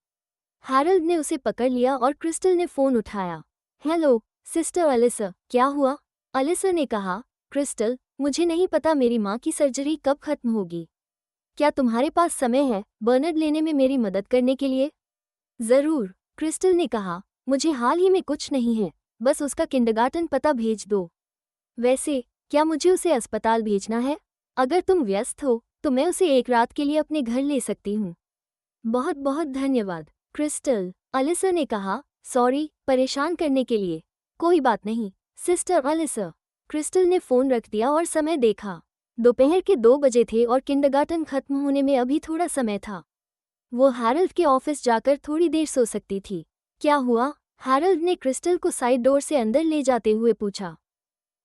हैरोल्ड ने उसे पकड़ लिया और क्रिस्टल ने फ़ोन उठाया। हेलो, सिस्टर अलिसा, क्या हुआ? अलिसा ने कहा, क्रिस्टल, मुझे नहीं पता मेरी माँ की सर्जरी कब खत्म होगी। क्या तुम्हारे पास समय है बर्नर्ड लेने में मेरी मदद करने के लिए? ज़रूर, क्रिस्टल ने कहा, मुझे हाल ही में कुछ नहीं है, बस उसका किंडरगार्टन पता भेज दो। वैसे, क्या मुझे उसे अस्पताल भेजना है? अगर तुम व्यस्त हो तो मैं उसे एक रात के लिए अपने घर ले सकती हूँ। बहुत बहुत धन्यवाद, क्रिस्टल, अलिसा ने कहा, सॉरी परेशान करने के लिए। कोई बात नहीं, सिस्टर अलिसा। क्रिस्टल ने फ़ोन रख दिया और समय देखा। दोपहर के 2 बजे थे और किंडरगार्टन खत्म होने में अभी थोड़ा समय था। वो हैरल्ड के ऑफिस जाकर थोड़ी देर सो सकती थी। क्या हुआ? हैरल्ड ने क्रिस्टल को साइड डोर से अंदर ले जाते हुए पूछा।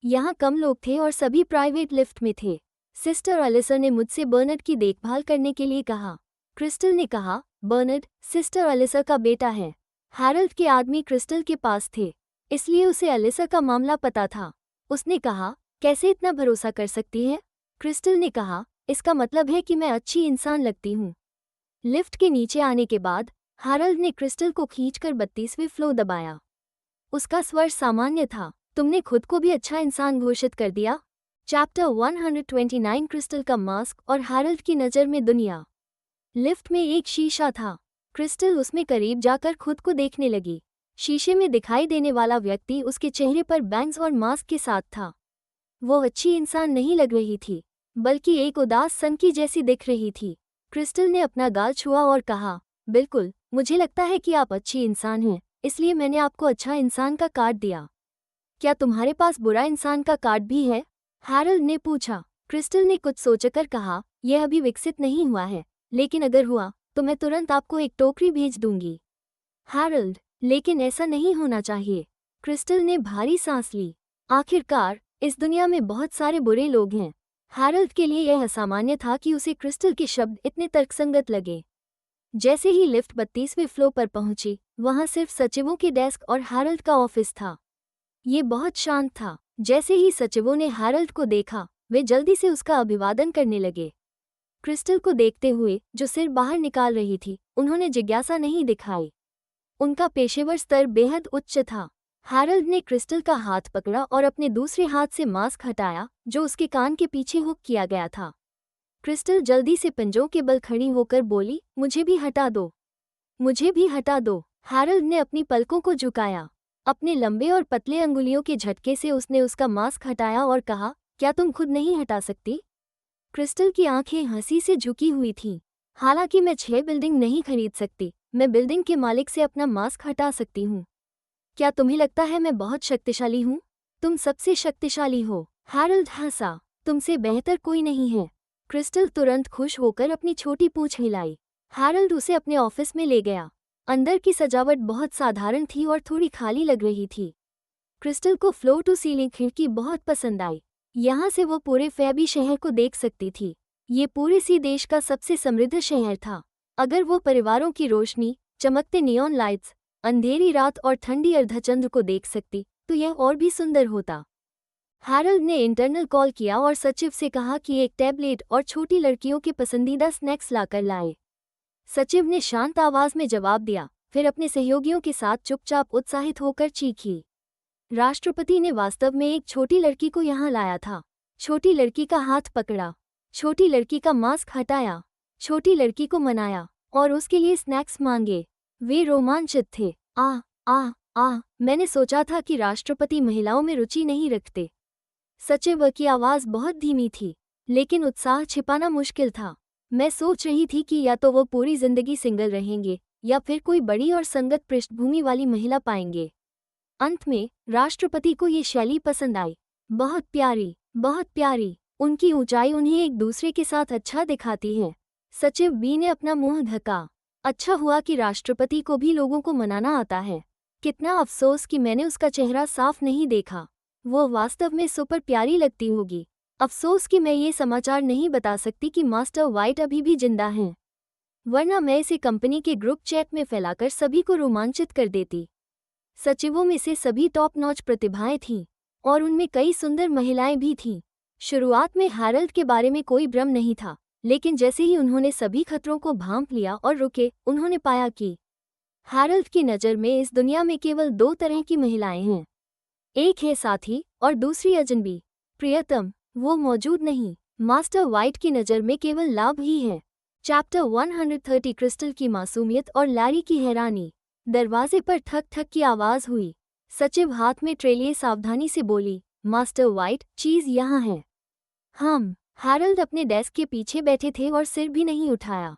यहाँ कम लोग थे और सभी प्राइवेट लिफ्ट में थे। सिस्टर अलिसा ने मुझसे बर्नर्ड की देखभाल करने के लिए कहा। क्रिस्टल ने कहा, बर्नर्ड सिस्टर अलिसा का बेटा है। हैरल्ड के आदमी क्रिस्टल के पास थे, इसलिए उसे अलिसा का मामला पता था। उसने कहा, कैसे इतना भरोसा कर सकती है? क्रिस्टल ने कहा, इसका मतलब है कि मैं अच्छी इंसान लगती हूँ। लिफ्ट के नीचे आने के बाद हैरल्ड ने क्रिस्टल को खींचकर 32वें फ्लोर दबाया। उसका स्वर सामान्य था। तुमने खुद को भी अच्छा इंसान घोषित कर दिया। चैप्टर 129 क्रिस्टल का मास्क और हैरल्ड की नज़र में दुनिया। लिफ्ट में एक शीशा था। क्रिस्टल उसमें करीब जाकर खुद को देखने लगी। शीशे में दिखाई देने वाला व्यक्ति उसके चेहरे पर बैंग्स और मास्क के साथ था। वो अच्छी इंसान नहीं लग रही थी, बल्कि एक उदास सनकी जैसी दिख रही थी। क्रिस्टल ने अपना गाल छुआ और कहा, बिल्कुल, मुझे लगता है कि आप अच्छी इंसान हैं, इसलिए मैंने आपको अच्छा इंसान का कार्ड दिया। क्या तुम्हारे पास बुरा इंसान का कार्ड भी है? हैरल्ड ने पूछा। क्रिस्टल ने कुछ सोचकर कहा, यह अभी विकसित नहीं हुआ है, लेकिन अगर हुआ तो मैं तुरंत आपको एक टोकरी भेज दूंगी। हैरल्ड, लेकिन ऐसा नहीं होना चाहिए। क्रिस्टल ने भारी सांस ली। आखिरकार इस दुनिया में बहुत सारे बुरे लोग हैं। हैरल्ड के लिए यह असामान्य था कि उसे क्रिस्टल के शब्द इतने तर्कसंगत लगे। जैसे ही लिफ्ट 32वें फ्लोर पर पहुंची, वहां सिर्फ सचिवों के डेस्क और हैरल्ड का ऑफिस था। ये बहुत शांत था। जैसे ही सचिवों ने हैरल्ड को देखा, वे जल्दी से उसका अभिवादन करने लगे। क्रिस्टल को देखते हुए, जो सिर बाहर निकाल रही थी, उन्होंने जिज्ञासा नहीं दिखाई। उनका पेशेवर स्तर बेहद उच्च था। हैरल्ड ने क्रिस्टल का हाथ पकड़ा और अपने दूसरे हाथ से मास्क हटाया, जो उसके कान के पीछे हुक किया गया था। क्रिस्टल जल्दी से पंजों के बल खड़ी होकर बोली, मुझे भी हटा दो, मुझे भी हटा दो। हैरल्ड ने अपनी पलकों को झुकाया। अपने लंबे और पतले अंगुलियों के झटके से उसने उसका मास्क हटाया और कहा, क्या तुम खुद नहीं हटा सकती? क्रिस्टल की आंखें हंसी से झुकी हुई थीं। हालांकि मैं 6 बिल्डिंग नहीं खरीद सकती, मैं बिल्डिंग के मालिक से अपना मास्क हटा सकती हूँ। क्या तुम्हें लगता है मैं बहुत शक्तिशाली हूँ? तुम सबसे शक्तिशाली हो। हैरल्ड हंसा। तुमसे बेहतर कोई नहीं है। क्रिस्टल तुरंत खुश होकर अपनी छोटी पूंछ हिलाई। हैरल्ड उसे अपने ऑफिस में ले गया। अंदर की सजावट बहुत साधारण थी और थोड़ी खाली लग रही थी। क्रिस्टल को फ्लोर टू सीलिंग खिड़की बहुत पसंद आई। यहाँ से वो पूरे फैबी शहर को देख सकती थी। ये पूरे सी देश का सबसे समृद्ध शहर था। अगर वो परिवारों की रोशनी, चमकते नियॉन लाइट्स, अंधेरी रात और ठंडी अर्धचंद्र को देख सकती, तो यह और भी सुंदर होता। हैरल्ड ने इंटरनल कॉल किया और सचिव से कहा कि एक टैबलेट और छोटी लड़कियों के पसंदीदा स्नैक्स लाकर लाए। सचिव ने शांत आवाज में जवाब दिया, फिर अपने सहयोगियों के साथ चुपचाप उत्साहित होकर चीखी। राष्ट्रपति ने वास्तव में एक छोटी लड़की को यहाँ लाया था। छोटी लड़की का हाथ पकड़ा, छोटी लड़की का मास्क हटाया, छोटी लड़की को मनाया और उसके लिए स्नैक्स मांगे। वे रोमांचित थे। मैंने सोचा था कि राष्ट्रपति महिलाओं में रुचि नहीं रखते। सचिव की आवाज़ बहुत धीमी थी, लेकिन उत्साह छिपाना मुश्किल था। मैं सोच रही थी कि या तो वो पूरी जिंदगी सिंगल रहेंगे या फिर कोई बड़ी और संगत पृष्ठभूमि वाली महिला पाएंगे। अंत में राष्ट्रपति को ये शैली पसंद आई। बहुत प्यारी, बहुत प्यारी। उनकी ऊंचाई उन्हें एक दूसरे के साथ अच्छा दिखाती है। सचिव बी ने अपना मुंह ढका। अच्छा हुआ कि राष्ट्रपति को भी लोगों को मनाना आता है। कितना अफसोस कि मैंने उसका चेहरा साफ नहीं देखा। वो वास्तव में सुपर प्यारी लगती होगी। अफसोस कि मैं ये समाचार नहीं बता सकती कि मास्टर वाइट अभी भी जिंदा हैं, वरना मैं इसे कंपनी के ग्रुप चैट में फैलाकर सभी को रोमांचित कर देती। सचिवों में से सभी टॉप नॉच प्रतिभाएं थीं और उनमें कई सुंदर महिलाएं भी थीं। शुरुआत में हैरल्ड के बारे में कोई भ्रम नहीं था, लेकिन जैसे ही उन्होंने सभी खतरों को भांप लिया और रुके, उन्होंने पाया कि हैरल्ड की नज़र में इस दुनिया में केवल 2 तरह की महिलाएं हैं। एक है साथी और दूसरी अजनबी। प्रियतम, वो मौजूद नहीं। मास्टर वाइट की नज़र में केवल लाभ ही है। चैप्टर 130 क्रिस्टल की मासूमियत और लैरी की हैरानी। दरवाजे पर ठक ठक की आवाज़ हुई। सचिव हाथ में ट्रे लिए सावधानी से बोली, मास्टर वाइट, चीज़ यहाँ है। हम। हैरल्ड अपने डेस्क के पीछे बैठे थे और सिर भी नहीं उठाया।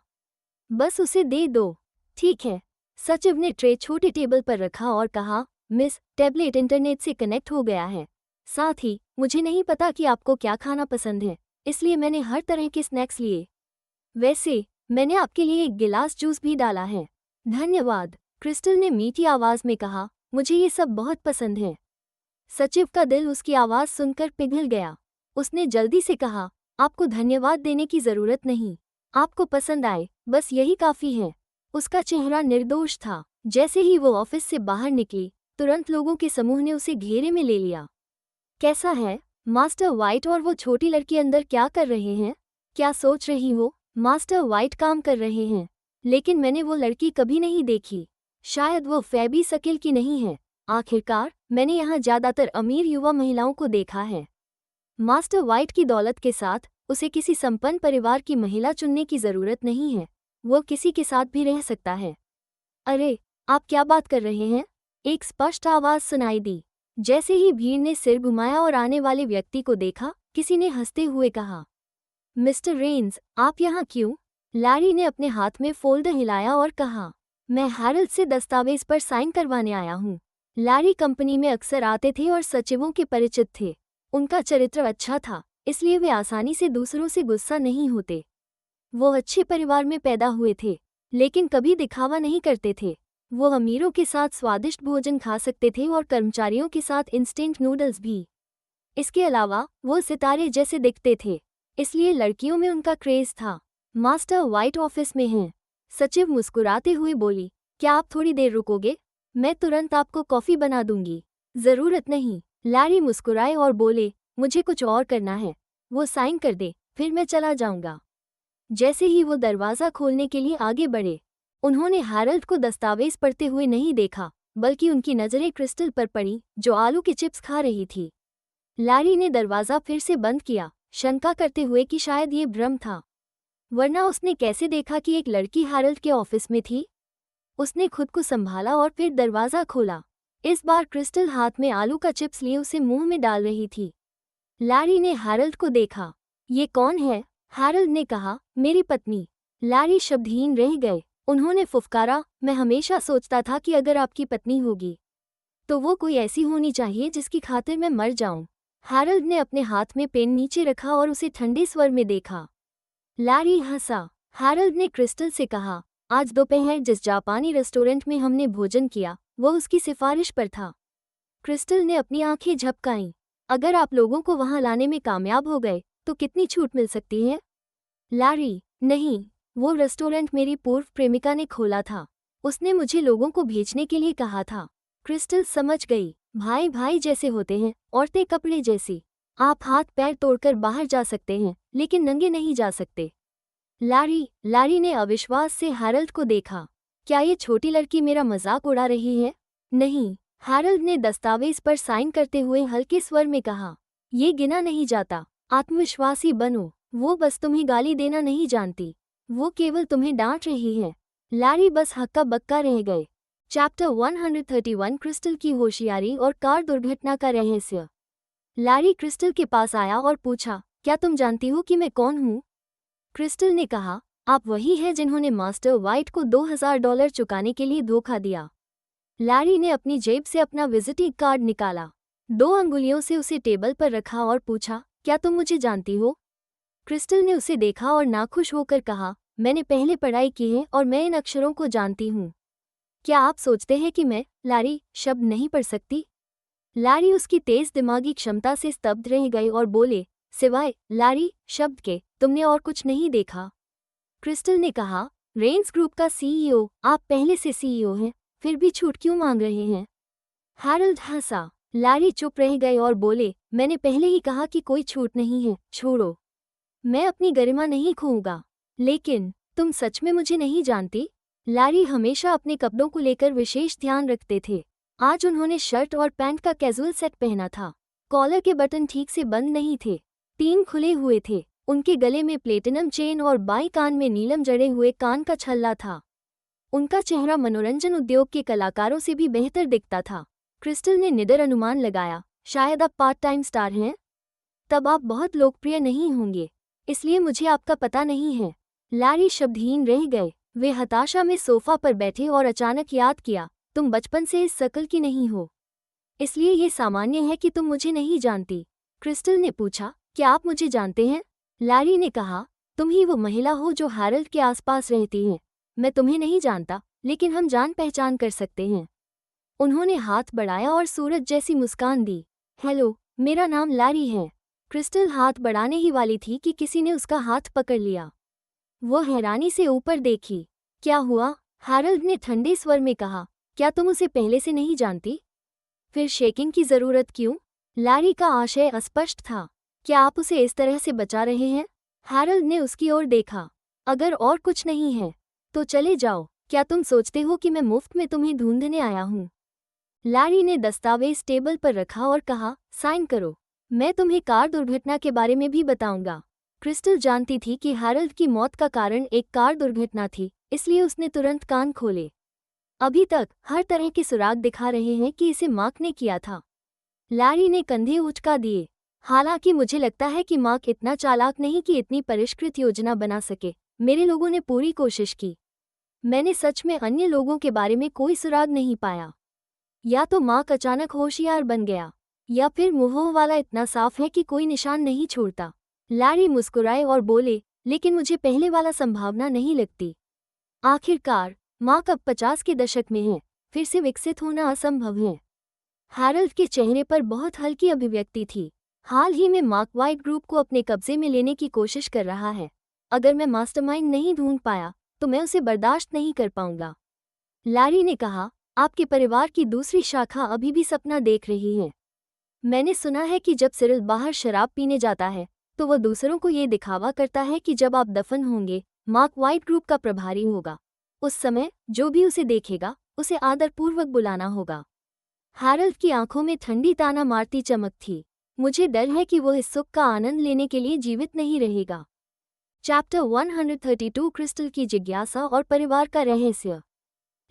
बस उसे दे दो। ठीक है। सचिव ने ट्रे छोटे टेबल पर रखा और कहा, मिस, टैबलेट इंटरनेट से कनेक्ट हो गया है। साथ ही मुझे नहीं पता कि आपको क्या खाना पसंद है, इसलिए मैंने हर तरह के स्नैक्स लिए। वैसे मैंने आपके लिए एक गिलास जूस भी डाला है। धन्यवाद, क्रिस्टल ने मीठी आवाज में कहा। मुझे ये सब बहुत पसंद है। सचिव का दिल उसकी आवाज सुनकर पिघल गया। उसने जल्दी से कहा, आपको धन्यवाद देने की जरूरत नहीं। आपको पसंद आए, बस यही काफी है। उसका चेहरा निर्दोष था। जैसे ही वो ऑफिस से बाहर निकली, तुरंत लोगों के समूह ने उसे घेरे में ले लिया। कैसा है, मास्टर वाइट और वो छोटी लड़की अंदर क्या कर रहे हैं? क्या सोच रही हो? मास्टर वाइट काम कर रहे हैं, लेकिन मैंने वो लड़की कभी नहीं देखी। शायद वो फैबी शकील की नहीं है। आखिरकार मैंने यहाँ ज्यादातर अमीर युवा महिलाओं को देखा है। मास्टर वाइट की दौलत के साथ उसे किसी संपन्न परिवार की महिला चुनने की जरूरत नहीं है। वो किसी के साथ भी रह सकता है। अरे, आप क्या बात कर रहे हैं? एक स्पष्ट आवाज सुनाई दी। जैसे ही भीड़ ने सिर घुमाया और आने वाले व्यक्ति को देखा, किसी ने हंसते हुए कहा, मिस्टर रेन्स, आप यहाँ क्यों? लैरी ने अपने हाथ में फोल्डर हिलाया और कहा, मैं हैरल्ड से दस्तावेज पर साइन करवाने आया हूँ। लैरी कंपनी में अक्सर आते थे और सचिवों के परिचित थे। उनका चरित्र अच्छा था, इसलिए वे आसानी से दूसरों से गुस्सा नहीं होते। वो अच्छे परिवार में पैदा हुए थे, लेकिन कभी दिखावा नहीं करते थे। वो अमीरों के साथ स्वादिष्ट भोजन खा सकते थे और कर्मचारियों के साथ इंस्टेंट नूडल्स भी। इसके अलावा वो सितारे जैसे दिखते थे, इसलिए लड़कियों में उनका क्रेज था। मास्टर वाइट ऑफिस में हैं। सचिव मुस्कुराते हुए बोली, क्या आप थोड़ी देर रुकोगे? मैं तुरंत आपको कॉफी बना दूंगी। जरूरत नहीं, लैरी मुस्कुराए और बोले, मुझे कुछ और करना है। वो साइन कर दे, फिर मैं चला जाऊंगा। जैसे ही वो दरवाज़ा खोलने के लिए आगे बढ़े, उन्होंने हैरल्ड को दस्तावेज पढ़ते हुए नहीं देखा, बल्कि उनकी नज़रें क्रिस्टल पर पड़ी, जो आलू के चिप्स खा रही थी। लैरी ने दरवाज़ा फिर से बंद किया, शंका करते हुए कि शायद ये भ्रम था। वरना उसने कैसे देखा कि एक लड़की हैरल्ड के ऑफिस में थी? उसने खुद को संभाला और फिर दरवाज़ा खोला। इस बार क्रिस्टल हाथ में आलू का चिप्स लिए उसे मुंह में डाल रही थी। लैरी ने हैरल्ड को देखा। ये कौन है? हैरल्ड ने कहा, मेरी पत्नी। लैरी शब्दहीन रह गए। उन्होंने फुफकारा, मैं हमेशा सोचता था कि अगर आपकी पत्नी होगी तो वो कोई ऐसी होनी चाहिए जिसकी खातिर मैं मर जाऊं। हैरल्ड ने अपने हाथ में पेन नीचे रखा और उसे ठंडे स्वर में देखा। लैरी हंसा। हैरल्ड ने क्रिस्टल से कहा, आज दोपहर जिस जापानी रेस्टोरेंट में हमने भोजन किया, वो उसकी सिफारिश पर था। क्रिस्टल ने अपनी आंखें झपकाईं। अगर आप लोगों को वहां लाने में कामयाब हो गए तो कितनी छूट मिल सकती है? लैरी, नहीं, वो रेस्टोरेंट मेरी पूर्व प्रेमिका ने खोला था। उसने मुझे लोगों को भेजने के लिए कहा था। क्रिस्टल समझ गई, भाई भाई जैसे होते हैं, औरतें कपड़े जैसी। आप हाथ पैर तोड़कर बाहर जा सकते हैं, लेकिन नंगे नहीं जा सकते। लैरी ने अविश्वास से हैरल्ड को देखा। क्या ये छोटी लड़की मेरा मजाक उड़ा रही है? नहीं, हैरल्ड ने दस्तावेज पर साइन करते हुए हल्के स्वर में कहा, ये गिना नहीं जाता। आत्मविश्वासी बनो। वो बस तुम्हें गाली देना नहीं जानती, वो केवल तुम्हें डांट रही है। लैरी बस हक्का बक्का रह गए। चैप्टर 131 क्रिस्टल की होशियारी और कार दुर्घटना का रहस्य। लैरी क्रिस्टल के पास आया और पूछा, क्या तुम जानती हो कि मैं कौन हूँ? क्रिस्टल ने कहा, आप वही हैं जिन्होंने मास्टर वाइट को $2000 चुकाने के लिए धोखा दिया। लैरी ने अपनी जेब से अपना विजिटिंग कार्ड निकाला, 2 अंगुलियों से उसे टेबल पर रखा और पूछा, क्या तुम मुझे जानती हो? क्रिस्टल ने उसे देखा और नाखुश होकर कहा, मैंने पहले पढ़ाई की है और मैं इन अक्षरों को जानती हूँ। क्या आप सोचते हैं कि मैं, लैरी, शब्द नहीं पढ़ सकती? लैरी उसकी तेज दिमागी क्षमता से स्तब्ध रह गए और बोले, सिवाय लैरी शब्द के तुमने और कुछ नहीं देखा? क्रिस्टल ने कहा, रेन्स ग्रुप का सीईओ, आप पहले से सीईओ हैं, फिर भी छूट क्यों मांग रहे हैं? हैरल्ड हंसा। लैरी चुप रह गए और बोले, मैंने पहले ही कहा कि कोई छूट नहीं है, छोड़ो। मैं अपनी गरिमा नहीं खोऊंगा। लेकिन तुम सच में मुझे नहीं जानती? लैरी हमेशा अपने कपड़ों को लेकर विशेष ध्यान रखते थे। आज उन्होंने शर्ट और पैंट का कैजुअल सेट पहना था। कॉलर के बटन ठीक से बंद नहीं थे, 3 खुले हुए थे। उनके गले में प्लेटिनम चेन और बाईं कान में नीलम जड़े हुए कान का छल्ला था। उनका चेहरा मनोरंजन उद्योग के कलाकारों से भी बेहतर दिखता था। क्रिस्टल ने निडर अनुमान लगाया, शायद आप पार्ट टाइम स्टार हैं? तब आप बहुत लोकप्रिय नहीं होंगे, इसलिए मुझे आपका पता नहीं है। लैरी शब्दहीन रह गए। वे हताशा में सोफा पर बैठे और अचानक याद किया, तुम बचपन से इस शक्ल की नहीं हो, इसलिए ये सामान्य है कि तुम मुझे नहीं जानती। क्रिस्टल ने पूछा, क्या आप मुझे जानते हैं? लैरी ने कहा, तुम ही वो महिला हो जो हैरल्ड के आसपास रहती हैं। मैं तुम्हें नहीं जानता, लेकिन हम जान पहचान कर सकते हैं। उन्होंने हाथ बढ़ाया और सूरज जैसी मुस्कान दी। हेलो, मेरा नाम लैरी है। क्रिस्टल हाथ बढ़ाने ही वाली थी कि किसी ने उसका हाथ पकड़ लिया। वो हैरानी से ऊपर देखी। क्या हुआ? हैरल्ड ने ठंडे स्वर में कहा, क्या तुम उसे पहले से नहीं जानती? फिर शेकिंग की जरूरत क्यों? लैरी का आशय अस्पष्ट था। क्या आप उसे इस तरह से बचा रहे हैं? हैरल्ड ने उसकी ओर देखा। अगर और कुछ नहीं है तो चले जाओ। क्या तुम सोचते हो कि मैं मुफ्त में तुम्हें ढूंढने आया हूँ? लैरी ने दस्तावेज टेबल पर रखा और कहा, साइन करो। मैं तुम्हें कार दुर्घटना के बारे में भी बताऊंगा। क्रिस्टल जानती थी कि हैरल्ड की मौत का कारण एक कार दुर्घटना थी, इसलिए उसने तुरंत कान खोले। अभी तक हर तरह के सुराग दिखा रहे हैं कि इसे मार्क ने किया था। लैरी ने कंधे उचका दिए। हालांकि मुझे लगता है कि मार्क इतना चालाक नहीं कि इतनी परिष्कृत योजना बना सके। मेरे लोगों ने पूरी कोशिश की। मैंने सच में अन्य लोगों के बारे में कोई सुराग नहीं पाया। या तो मार्क अचानक होशियार बन गया, या फिर मुंहों वाला इतना साफ है कि कोई निशान नहीं छोड़ता। लैरी मुस्कुराए और बोले, लेकिन मुझे पहले वाला संभावना नहीं लगती। आखिरकार मार्क अब 50 के दशक में है, फिर से विकसित होना असंभव है। हैरल्ड के चेहरे पर बहुत हल्की अभिव्यक्ति थी। हाल ही में मार्क वाइट ग्रुप को अपने कब्जे में लेने की कोशिश कर रहा है। अगर मैं मास्टरमाइंड नहीं ढूंढ पाया तो मैं उसे बर्दाश्त नहीं कर पाऊंगा। लैरी ने कहा, आपके परिवार की दूसरी शाखा अभी भी सपना देख रही है। मैंने सुना है कि जब सिरिल बाहर शराब पीने जाता है तो वह दूसरों को ये दिखावा करता है कि जब आप दफन होंगे मार्क वाइट ग्रुप का प्रभारी होगा। उस समय जो भी उसे देखेगा उसे आदरपूर्वक बुलाना होगा। हैरल्ड की आंखों में ठंडी ताना मारती चमक थी। मुझे डर है कि वो इस सुख का आनंद लेने के लिए जीवित नहीं रहेगा। चैप्टर 132 क्रिस्टल की जिज्ञासा और परिवार का रहस्य।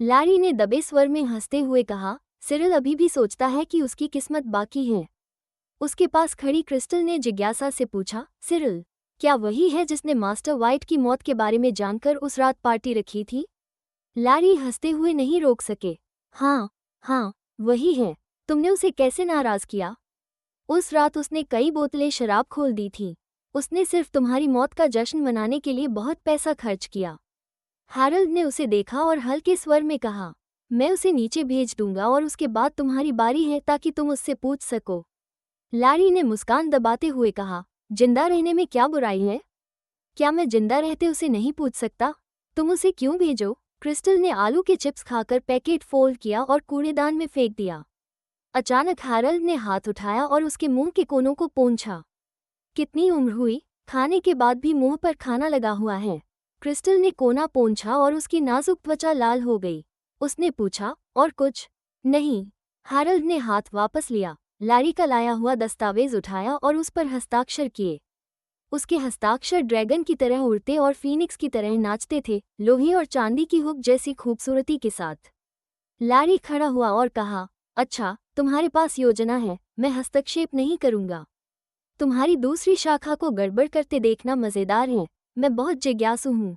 लैरी ने दबे स्वर में हंसते हुए कहा, सिरिल अभी भी सोचता है कि उसकी किस्मत बाकी है। उसके पास खड़ी क्रिस्टल ने जिज्ञासा से पूछा, सिरिल, क्या वही है जिसने मास्टर वाइट की मौत के बारे में जानकर उस रात पार्टी रखी थी? लैरी हंसते हुए नहीं रोक सके। हाँ, वही है। तुमने उसे कैसे नाराज किया? उस रात उसने कई बोतलें शराब खोल दी थीं। उसने सिर्फ तुम्हारी मौत का जश्न मनाने के लिए बहुत पैसा खर्च किया। हैरल्ड ने उसे देखा और हल्के स्वर में कहा, मैं उसे नीचे भेज दूंगा और उसके बाद तुम्हारी बारी है ताकि तुम उससे पूछ सको। लैरी ने मुस्कान दबाते हुए कहा, जिंदा रहने में क्या बुराई है? क्या मैं जिंदा रहते उसे नहीं पूछ सकता? तुम उसे क्यों भेजो? क्रिस्टल ने आलू के चिप्स खाकर पैकेट फोल्ड किया और कूड़ेदान में फेंक दिया। अचानक हैरल्ड ने हाथ उठाया और उसके मुंह के कोनों को पोंछा। कितनी उम्र हुई, खाने के बाद भी मुंह पर खाना लगा हुआ है। क्रिस्टल ने कोना पोंछा और उसकी नाजुक त्वचा लाल हो गई। उसने पूछा, और कुछ? नहीं। हैरल्ड ने हाथ वापस लिया, लैरी का लाया हुआ दस्तावेज उठाया और उस पर हस्ताक्षर किए। उसके हस्ताक्षर ड्रैगन की तरह उड़ते और फीनिक्स की तरह नाचते थे, लोहे और चांदी की हुक जैसी खूबसूरती के साथ। लैरी खड़ा हुआ और कहा, अच्छा, तुम्हारे पास योजना है, मैं हस्तक्षेप नहीं करूंगा। तुम्हारी दूसरी शाखा को गड़बड़ करते देखना मज़ेदार है। मैं बहुत जिज्ञासु हूँ।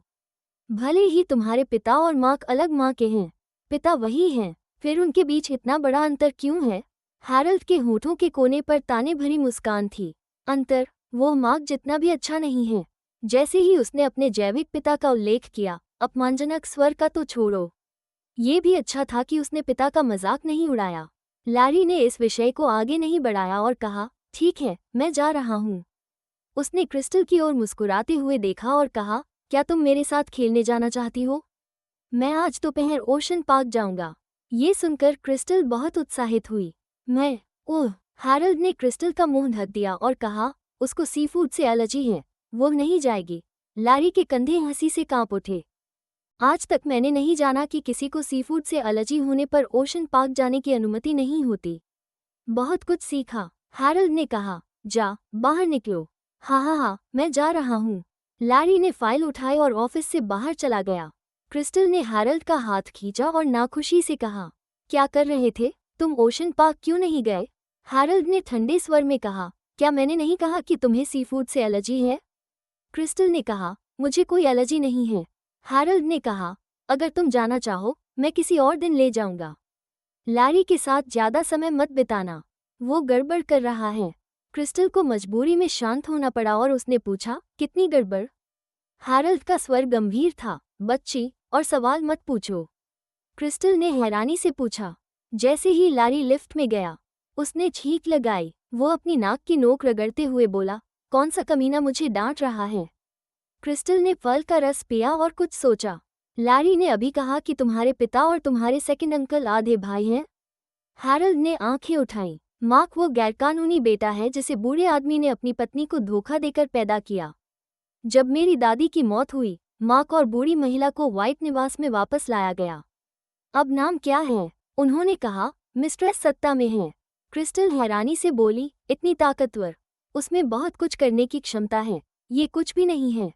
भले ही तुम्हारे पिता और मार्क अलग माँ के हैं, पिता वही हैं, फिर उनके बीच इतना बड़ा अंतर क्यों है? हैरल्ड के होठों के कोने पर ताने भरी मुस्कान थी। अंतर? वो मार्क जितना भी अच्छा नहीं है। जैसे ही उसने अपने जैविक पिता का उल्लेख किया, अपमानजनक स्वर का तो छोड़ो, ये भी अच्छा था कि उसने पिता का मजाक नहीं उड़ाया। लैरी ने इस विषय को आगे नहीं बढ़ाया और कहा, ठीक है, मैं जा रहा हूँ। उसने क्रिस्टल की ओर मुस्कुराते हुए देखा और कहा, क्या तुम मेरे साथ खेलने जाना चाहती हो? मैं आज दोपहर ओशन पार्क जाऊंगा। ये सुनकर क्रिस्टल बहुत उत्साहित हुई। ओह! हैरल्ड ने क्रिस्टल का मुंह ढक दिया और कहा, उसको सीफूड से एलर्जी है, वो नहीं जाएगी। लैरी के कंधे हंसी से कांप उठे। आज तक मैंने नहीं जाना कि किसी को सीफूड से एलर्जी होने पर ओशन पार्क जाने की अनुमति नहीं होती। बहुत कुछ सीखा। हैरल्ड ने कहा, जा, बाहर निकलो। हाँ, मैं जा रहा हूँ। लैरी ने फाइल उठाई और ऑफिस से बाहर चला गया। क्रिस्टल ने हैरल्ड का हाथ खींचा और नाखुशी से कहा, क्या कर रहे थे तुम? ओशन पार्क क्यों नहीं गए? हैरल्ड ने ठंडे स्वर में कहा, क्या मैंने नहीं कहा कि तुम्हें सीफूड से एलर्जी है? क्रिस्टल ने कहा, मुझे कोई एलर्जी नहीं है। हैरल्ड ने कहा, अगर तुम जाना चाहो, मैं किसी और दिन ले जाऊंगा। लैरी के साथ ज्यादा समय मत बिताना, वो गड़बड़ कर रहा है। क्रिस्टल को मजबूरी में शांत होना पड़ा और उसने पूछा, कितनी गड़बड़? हैरल्ड का स्वर गंभीर था, बच्ची, और सवाल मत पूछो। क्रिस्टल ने हैरानी से पूछा। जैसे ही लारी लिफ्ट में गया, उसने छींक लगाई। वो अपनी नाक की नोक रगड़ते हुए बोला, कौन सा कमीना मुझे डांट रहा है? क्रिस्टल ने फल का रस पिया और कुछ सोचा। लारी ने अभी कहा कि तुम्हारे पिता और तुम्हारे सेकंड अंकल आधे भाई हैं। हैरल्ड ने आंखें उठाईं। मार्क वो गैरकानूनी बेटा है जिसे बूढ़े आदमी ने अपनी पत्नी को धोखा देकर पैदा किया। जब मेरी दादी की मौत हुई, मार्क और बूढ़ी महिला को व्हाइट निवास में वापस लाया गया। अब नाम क्या है? उन्होंने कहा, मिस्ट्रेस सत्ता में है। क्रिस्टल हैरानी से बोली, इतनी ताकतवर? उसमें बहुत कुछ करने की क्षमता है। ये कुछ भी नहीं है।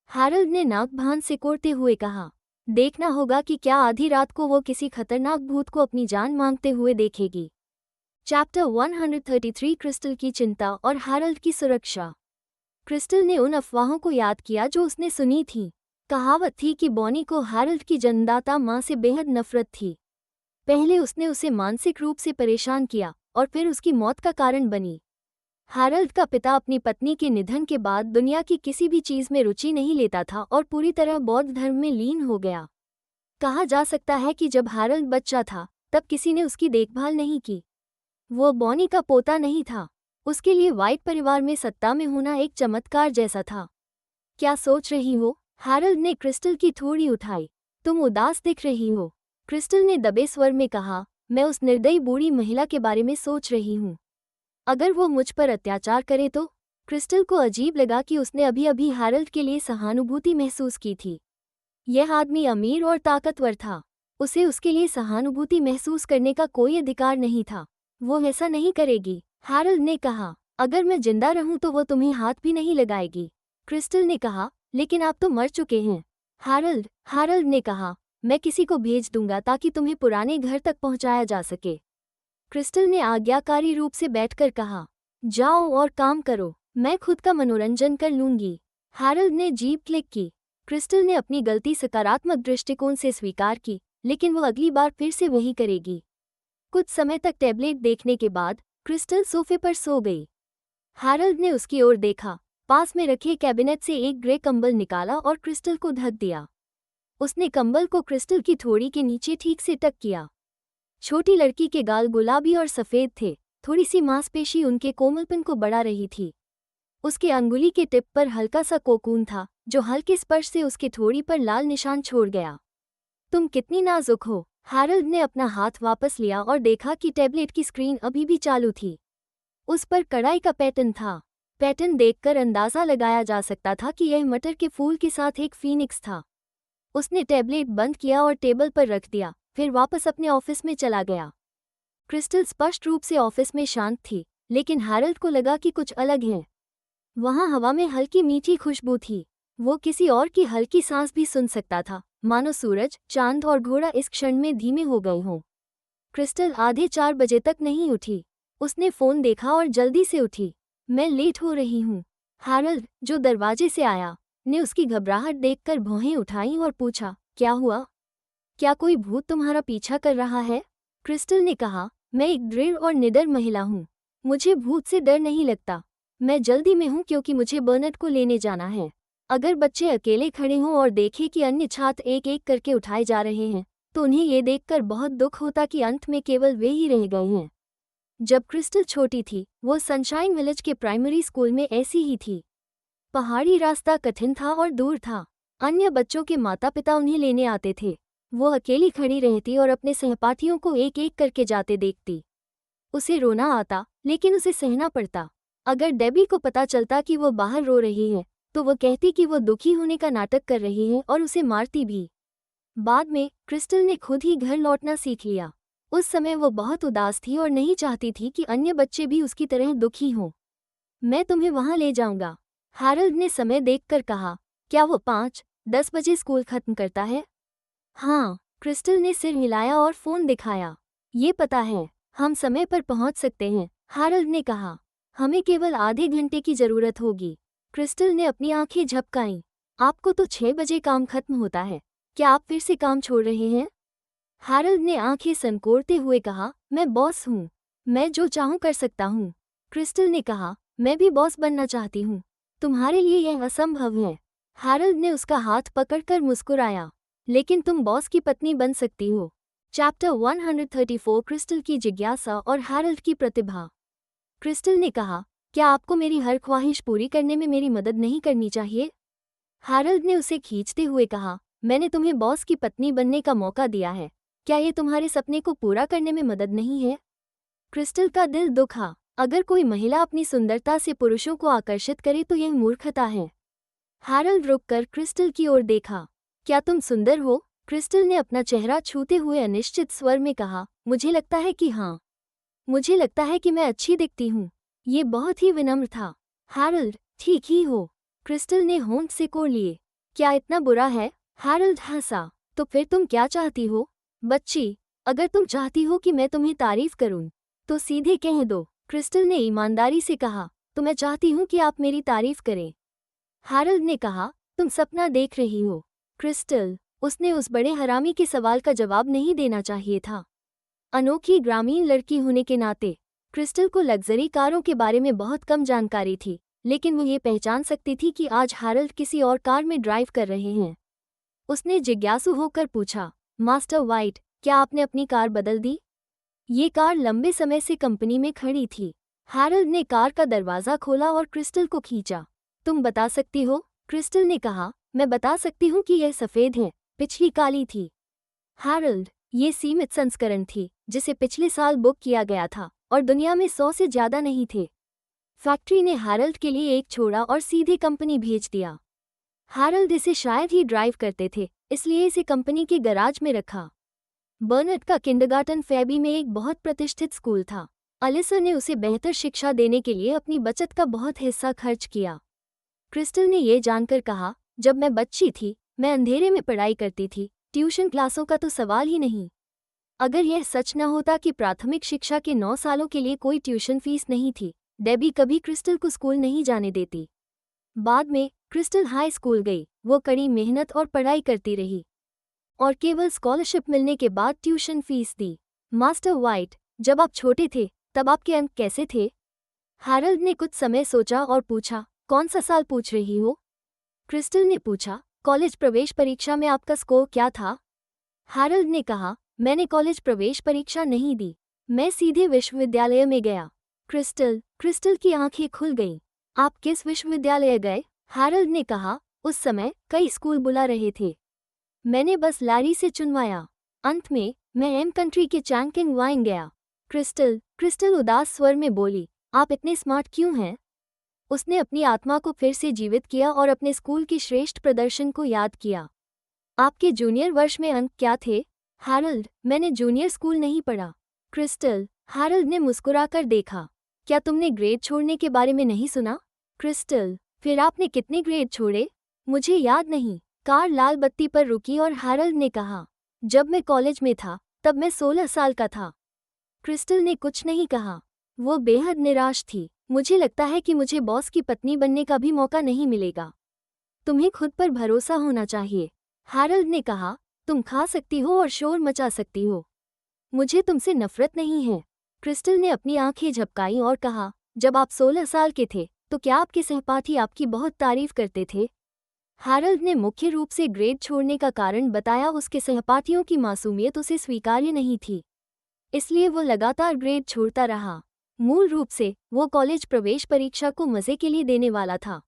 हैरल्ड ने नाक भान सिकोड़ते हुए कहा, देखना होगा कि क्या आधी रात को वो किसी खतरनाक भूत को अपनी जान मांगते हुए देखेगी। चैप्टर 133 क्रिस्टल की चिंता और हैरल्ड की सुरक्षा। क्रिस्टल ने उन अफवाहों को याद किया जो उसने सुनी थी। कहावत थी कि बॉनी को हैरल्ड की जन्मदाता मां से बेहद नफरत थी। पहले उसने उसे मानसिक रूप से परेशान किया और फिर उसकी मौत का कारण बनी। हैरल्ड का पिता अपनी पत्नी के निधन के बाद दुनिया की किसी भी चीज में रुचि नहीं लेता था और पूरी तरह बौद्ध धर्म में लीन हो गया। कहा जा सकता है कि जब हैरल्ड बच्चा था, तब किसी ने उसकी देखभाल नहीं की। वो बॉनी का पोता नहीं था। उसके लिए व्हाइट परिवार में सत्ता में होना एक चमत्कार जैसा था। क्या सोच रही हो? हैरल्ड ने क्रिस्टल की थोड़ी उठाई। तुम उदास दिख रही हो। क्रिस्टल ने दबे स्वर में कहा, मैं उस निर्दयी बूढ़ी महिला के बारे में सोच रही हूँ। अगर वो मुझ पर अत्याचार करे तो? क्रिस्टल को अजीब लगा कि उसने अभी अभी हैरल्ड के लिए सहानुभूति महसूस की थी। यह आदमी अमीर और ताकतवर था। उसे उसके लिए सहानुभूति महसूस करने का कोई अधिकार नहीं था। वो ऐसा नहीं करेगी, हैरल्ड ने कहा। अगर मैं जिंदा रहूं तो वो तुम्हें हाथ भी नहीं लगाएगी। क्रिस्टल ने कहा, लेकिन आप तो मर चुके हैं। हैरल्ड ने कहा, मैं किसी को भेज दूंगा ताकि तुम्हें पुराने घर तक पहुंचाया जा सके। क्रिस्टल ने आज्ञाकारी रूप से बैठकर कहा, जाओ और काम करो, मैं खुद का मनोरंजन कर लूंगी। हैरल्ड ने जीभ क्लिक की। क्रिस्टल ने अपनी गलती सकारात्मक दृष्टिकोण से स्वीकार की, लेकिन वो अगली बार फिर से वही करेगी। कुछ समय तक टैबलेट देखने के बाद क्रिस्टल सोफे पर सो गई। हैरल्ड ने उसकी ओर देखा, पास में रखे कैबिनेट से एक ग्रे कंबल निकाला और क्रिस्टल को ढक दिया। उसने कंबल को क्रिस्टल की थोड़ी के नीचे ठीक से टक किया। छोटी लड़की के गाल गुलाबी और सफ़ेद थे, थोड़ी सी मांसपेशी उनके कोमलपन को बढ़ा रही थी। उसके अंगुली के टिप पर हल्का सा कोकून था, जो हल्के स्पर्श से उसके थोड़ी पर लाल निशान छोड़ गया। तुम कितनी नाजुक हो। हैरल्ड ने अपना हाथ वापस लिया और देखा कि टैबलेट की स्क्रीन अभी भी चालू थी। उस पर कढ़ाई का पैटर्न था। पैटर्न देखकर अंदाजा लगाया जा सकता था कि यह मटर के फूल के साथ एक फीनिक्स था। उसने टैबलेट बंद किया और टेबल पर रख दिया, फिर वापस अपने ऑफिस में चला गया। क्रिस्टल स्पष्ट रूप से ऑफिस में शांत थी, लेकिन हैरल्ड को लगा कि कुछ अलग है। वहां हवा में हल्की मीठी खुशबू थी। वो किसी और की हल्की सांस भी सुन सकता था, मानो सूरज, चांद और घोड़ा इस क्षण में धीमे हो गए हों। क्रिस्टल आधे 4 बजे तक नहीं उठी। उसने फोन देखा और जल्दी से उठी। मैं लेट हो रही हूँ। हैरल्ड, जो दरवाजे से आया, ने उसकी घबराहट देखकर भौहें उठाईं और पूछा, क्या हुआ? क्या कोई भूत तुम्हारा पीछा कर रहा है? क्रिस्टल ने कहा, मैं एक दृढ़ और निडर महिला हूँ। मुझे भूत से डर नहीं लगता। मैं जल्दी में हूँ क्योंकि मुझे बर्नट को लेने जाना है। अगर बच्चे अकेले खड़े हों और देखें कि अन्य छात्र एक एक करके उठाए जा रहे हैं, तो उन्हें ये देखकर बहुत दुख होता कि अंत में केवल वे ही रह गए हैं। जब क्रिस्टल छोटी थी, वो सनशाइन विलेज के प्राइमरी स्कूल में ऐसी ही थी। पहाड़ी रास्ता कठिन था और दूर था। अन्य बच्चों के माता पिता उन्हें लेने आते थे। वो अकेली खड़ी रहती और अपने सहपाठियों को एक एक करके जाते देखती। उसे रोना आता, लेकिन उसे सहना पड़ता। अगर डेबी को पता चलता कि वो बाहर रो रही है, तो वो कहती कि वो दुखी होने का नाटक कर रही है और उसे मारती भी। बाद में क्रिस्टल ने खुद ही घर लौटना सीख लिया। उस समय वो बहुत उदास थी और नहीं चाहती थी कि अन्य बच्चे भी उसकी तरह दुखी हों। मैं तुम्हें वहां ले जाऊंगा, हैरल्ड ने समय देखकर कहा। क्या वो 5-10 बजे स्कूल खत्म करता है? हाँ, क्रिस्टल ने सिर हिलाया और फोन दिखाया। ये पता है, हम समय पर पहुंच सकते हैं, हैरल्ड ने कहा। हमें केवल आधे घंटे की जरूरत होगी। क्रिस्टल ने अपनी आंखें झपकाईं। आपको तो 6 बजे काम खत्म होता है। क्या आप फिर से काम छोड़ रहे हैं? हैरल्ड ने आंखें संकोड़ते हुए कहा, मैं बॉस हूँ। मैं जो चाहूँ कर सकता हूँ। क्रिस्टल ने कहा, मैं भी बॉस बनना चाहती हूँ। तुम्हारे लिए यह असंभव है। हैरोल्ड ने उसका हाथ पकड़कर मुस्कुराया। लेकिन तुम बॉस की पत्नी बन सकती हो। चैप्टर 134 क्रिस्टल की जिज्ञासा और हैरोल्ड की प्रतिभा। क्रिस्टल ने कहा, क्या आपको मेरी हर ख्वाहिश पूरी करने में मेरी मदद नहीं करनी चाहिए? हैरोल्ड ने उसे खींचते हुए कहा, मैंने तुम्हें बॉस की पत्नी बनने का मौका दिया है। क्या ये तुम्हारे सपने को पूरा करने में मदद नहीं है? क्रिस्टल का दिल दुखा। अगर कोई महिला अपनी सुंदरता से पुरुषों को आकर्षित करे तो यह मूर्खता है। हैरोल्ड रुककर क्रिस्टल की ओर देखा। क्या तुम सुंदर हो? क्रिस्टल ने अपना चेहरा छूते हुए अनिश्चित स्वर में कहा, मुझे लगता है कि हाँ। मुझे लगता है कि मैं अच्छी दिखती हूँ। ये बहुत ही विनम्र था। हैरोल्ड, ठीक ही हो। क्रिस्टल ने होंठ सिकोड़ लिए। क्या इतना बुरा है? हैरोल्ड हंसा। तो फिर तुम क्या चाहती हो? बच्ची, अगर तुम चाहती हो कि मैं तुम्हें तारीफ करूं, तो सीधे कह दो। क्रिस्टल ने ईमानदारी से कहा, तो मैं चाहती हूँ कि आप मेरी तारीफ करें। हैरोल्ड ने कहा, तुम सपना देख रही हो। क्रिस्टल, उसने उस बड़े हरामी के सवाल का जवाब नहीं देना चाहिए था। अनोखी ग्रामीण लड़की होने के नाते क्रिस्टल को लग्जरी कारों के बारे में बहुत कम जानकारी थी, लेकिन वो ये पहचान सकती थी कि आज हैरोल्ड किसी और कार में ड्राइव कर रहे हैं। उसने जिज्ञासु होकर पूछा, मास्टर वाइट, क्या आपने अपनी कार बदल दी? ये कार लंबे समय से कंपनी में खड़ी थी। हैरोल्ड ने कार का दरवाज़ा खोला और क्रिस्टल को खींचा। तुम बता सकती हो? क्रिस्टल ने कहा, मैं बता सकती हूँ कि यह सफ़ेद है, पिछली काली थी। हैरोल्ड, ये सीमित संस्करण थी, जिसे पिछले साल बुक किया गया था, और दुनिया में 100 से ज़्यादा नहीं थे। फैक्ट्री ने हैरोल्ड के लिए एक छोड़ा और सीधे कंपनी भेज दिया। हैरोल्ड इसे शायद ही ड्राइव करते थे, इसलिए इसे कंपनी के गराज में रखा। बर्नट का किंडरगार्टन फैबी में एक बहुत प्रतिष्ठित स्कूल था। अलिसा ने उसे बेहतर शिक्षा देने के लिए अपनी बचत का बहुत हिस्सा खर्च किया। क्रिस्टल ने यह जानकर कहा, जब मैं बच्ची थी, मैं अंधेरे में पढ़ाई करती थी, ट्यूशन क्लासों का तो सवाल ही नहीं। अगर यह सच न होता कि प्राथमिक शिक्षा के 9 सालों के लिए कोई ट्यूशन फीस नहीं थी, डेबी कभी क्रिस्टल को स्कूल नहीं जाने देती। बाद में क्रिस्टल हाई स्कूल गई, वो कड़ी मेहनत और पढ़ाई करती रही, और केवल स्कॉलरशिप मिलने के बाद ट्यूशन फीस दी। मास्टर वाइट, जब आप छोटे थे, तब आपके अंक कैसे थे? हैरोल्ड ने कुछ समय सोचा और पूछा, कौन सा साल पूछ रही हो? क्रिस्टल ने पूछा, कॉलेज प्रवेश परीक्षा में आपका स्कोर क्या था? हैरोल्ड ने कहा, मैंने कॉलेज प्रवेश परीक्षा नहीं दी, मैं सीधे विश्वविद्यालय में गया। क्रिस्टल की आंखें खुल गईं। आप किस विश्वविद्यालय गए? हैरोल्ड ने कहा, उस समय कई स्कूल बुला रहे थे, मैंने बस लैरी से चुनवाया। अंत में मैं एम कंट्री के चैंकिंग वाइन गया। क्रिस्टल उदास स्वर में बोली, आप इतने स्मार्ट क्यों हैं? उसने अपनी आत्मा को फिर से जीवित किया और अपने स्कूल के श्रेष्ठ प्रदर्शन को याद किया। आपके जूनियर वर्ष में अंक क्या थे? हैरोल्ड, मैंने जूनियर स्कूल नहीं पढ़ा। क्रिस्टल, हैरोल्ड ने मुस्कुराकर देखा, क्या तुमने ग्रेड छोड़ने के बारे में नहीं सुना? क्रिस्टल, फिर आपने कितने ग्रेड छोड़े? मुझे याद नहीं। कार लाल बत्ती पर रुकी और हैरोल्ड ने कहा, जब मैं कॉलेज में था, तब मैं 16 साल का था। क्रिस्टल ने कुछ नहीं कहा। वो बेहद निराश थी। मुझे लगता है कि मुझे बॉस की पत्नी बनने का भी मौका नहीं मिलेगा। तुम्हें खुद पर भरोसा होना चाहिए। हैरोल्ड ने कहा, तुम खा सकती हो और शोर मचा सकती हो, मुझे तुमसे नफरत नहीं है। क्रिस्टल ने अपनी आंखें झपकाई और कहा, जब आप 16 साल के थे, तो क्या आपके सहपाठी आपकी बहुत तारीफ करते थे? हैरोल्ड ने मुख्य रूप से ग्रेड छोड़ने का कारण बताया, उसके सहपाठियों की मासूमियत उसे स्वीकार्य नहीं थी, इसलिए वो लगातार ग्रेड छोड़ता रहा। मूल रूप से वो कॉलेज प्रवेश परीक्षा को मजे के लिए देने वाला था।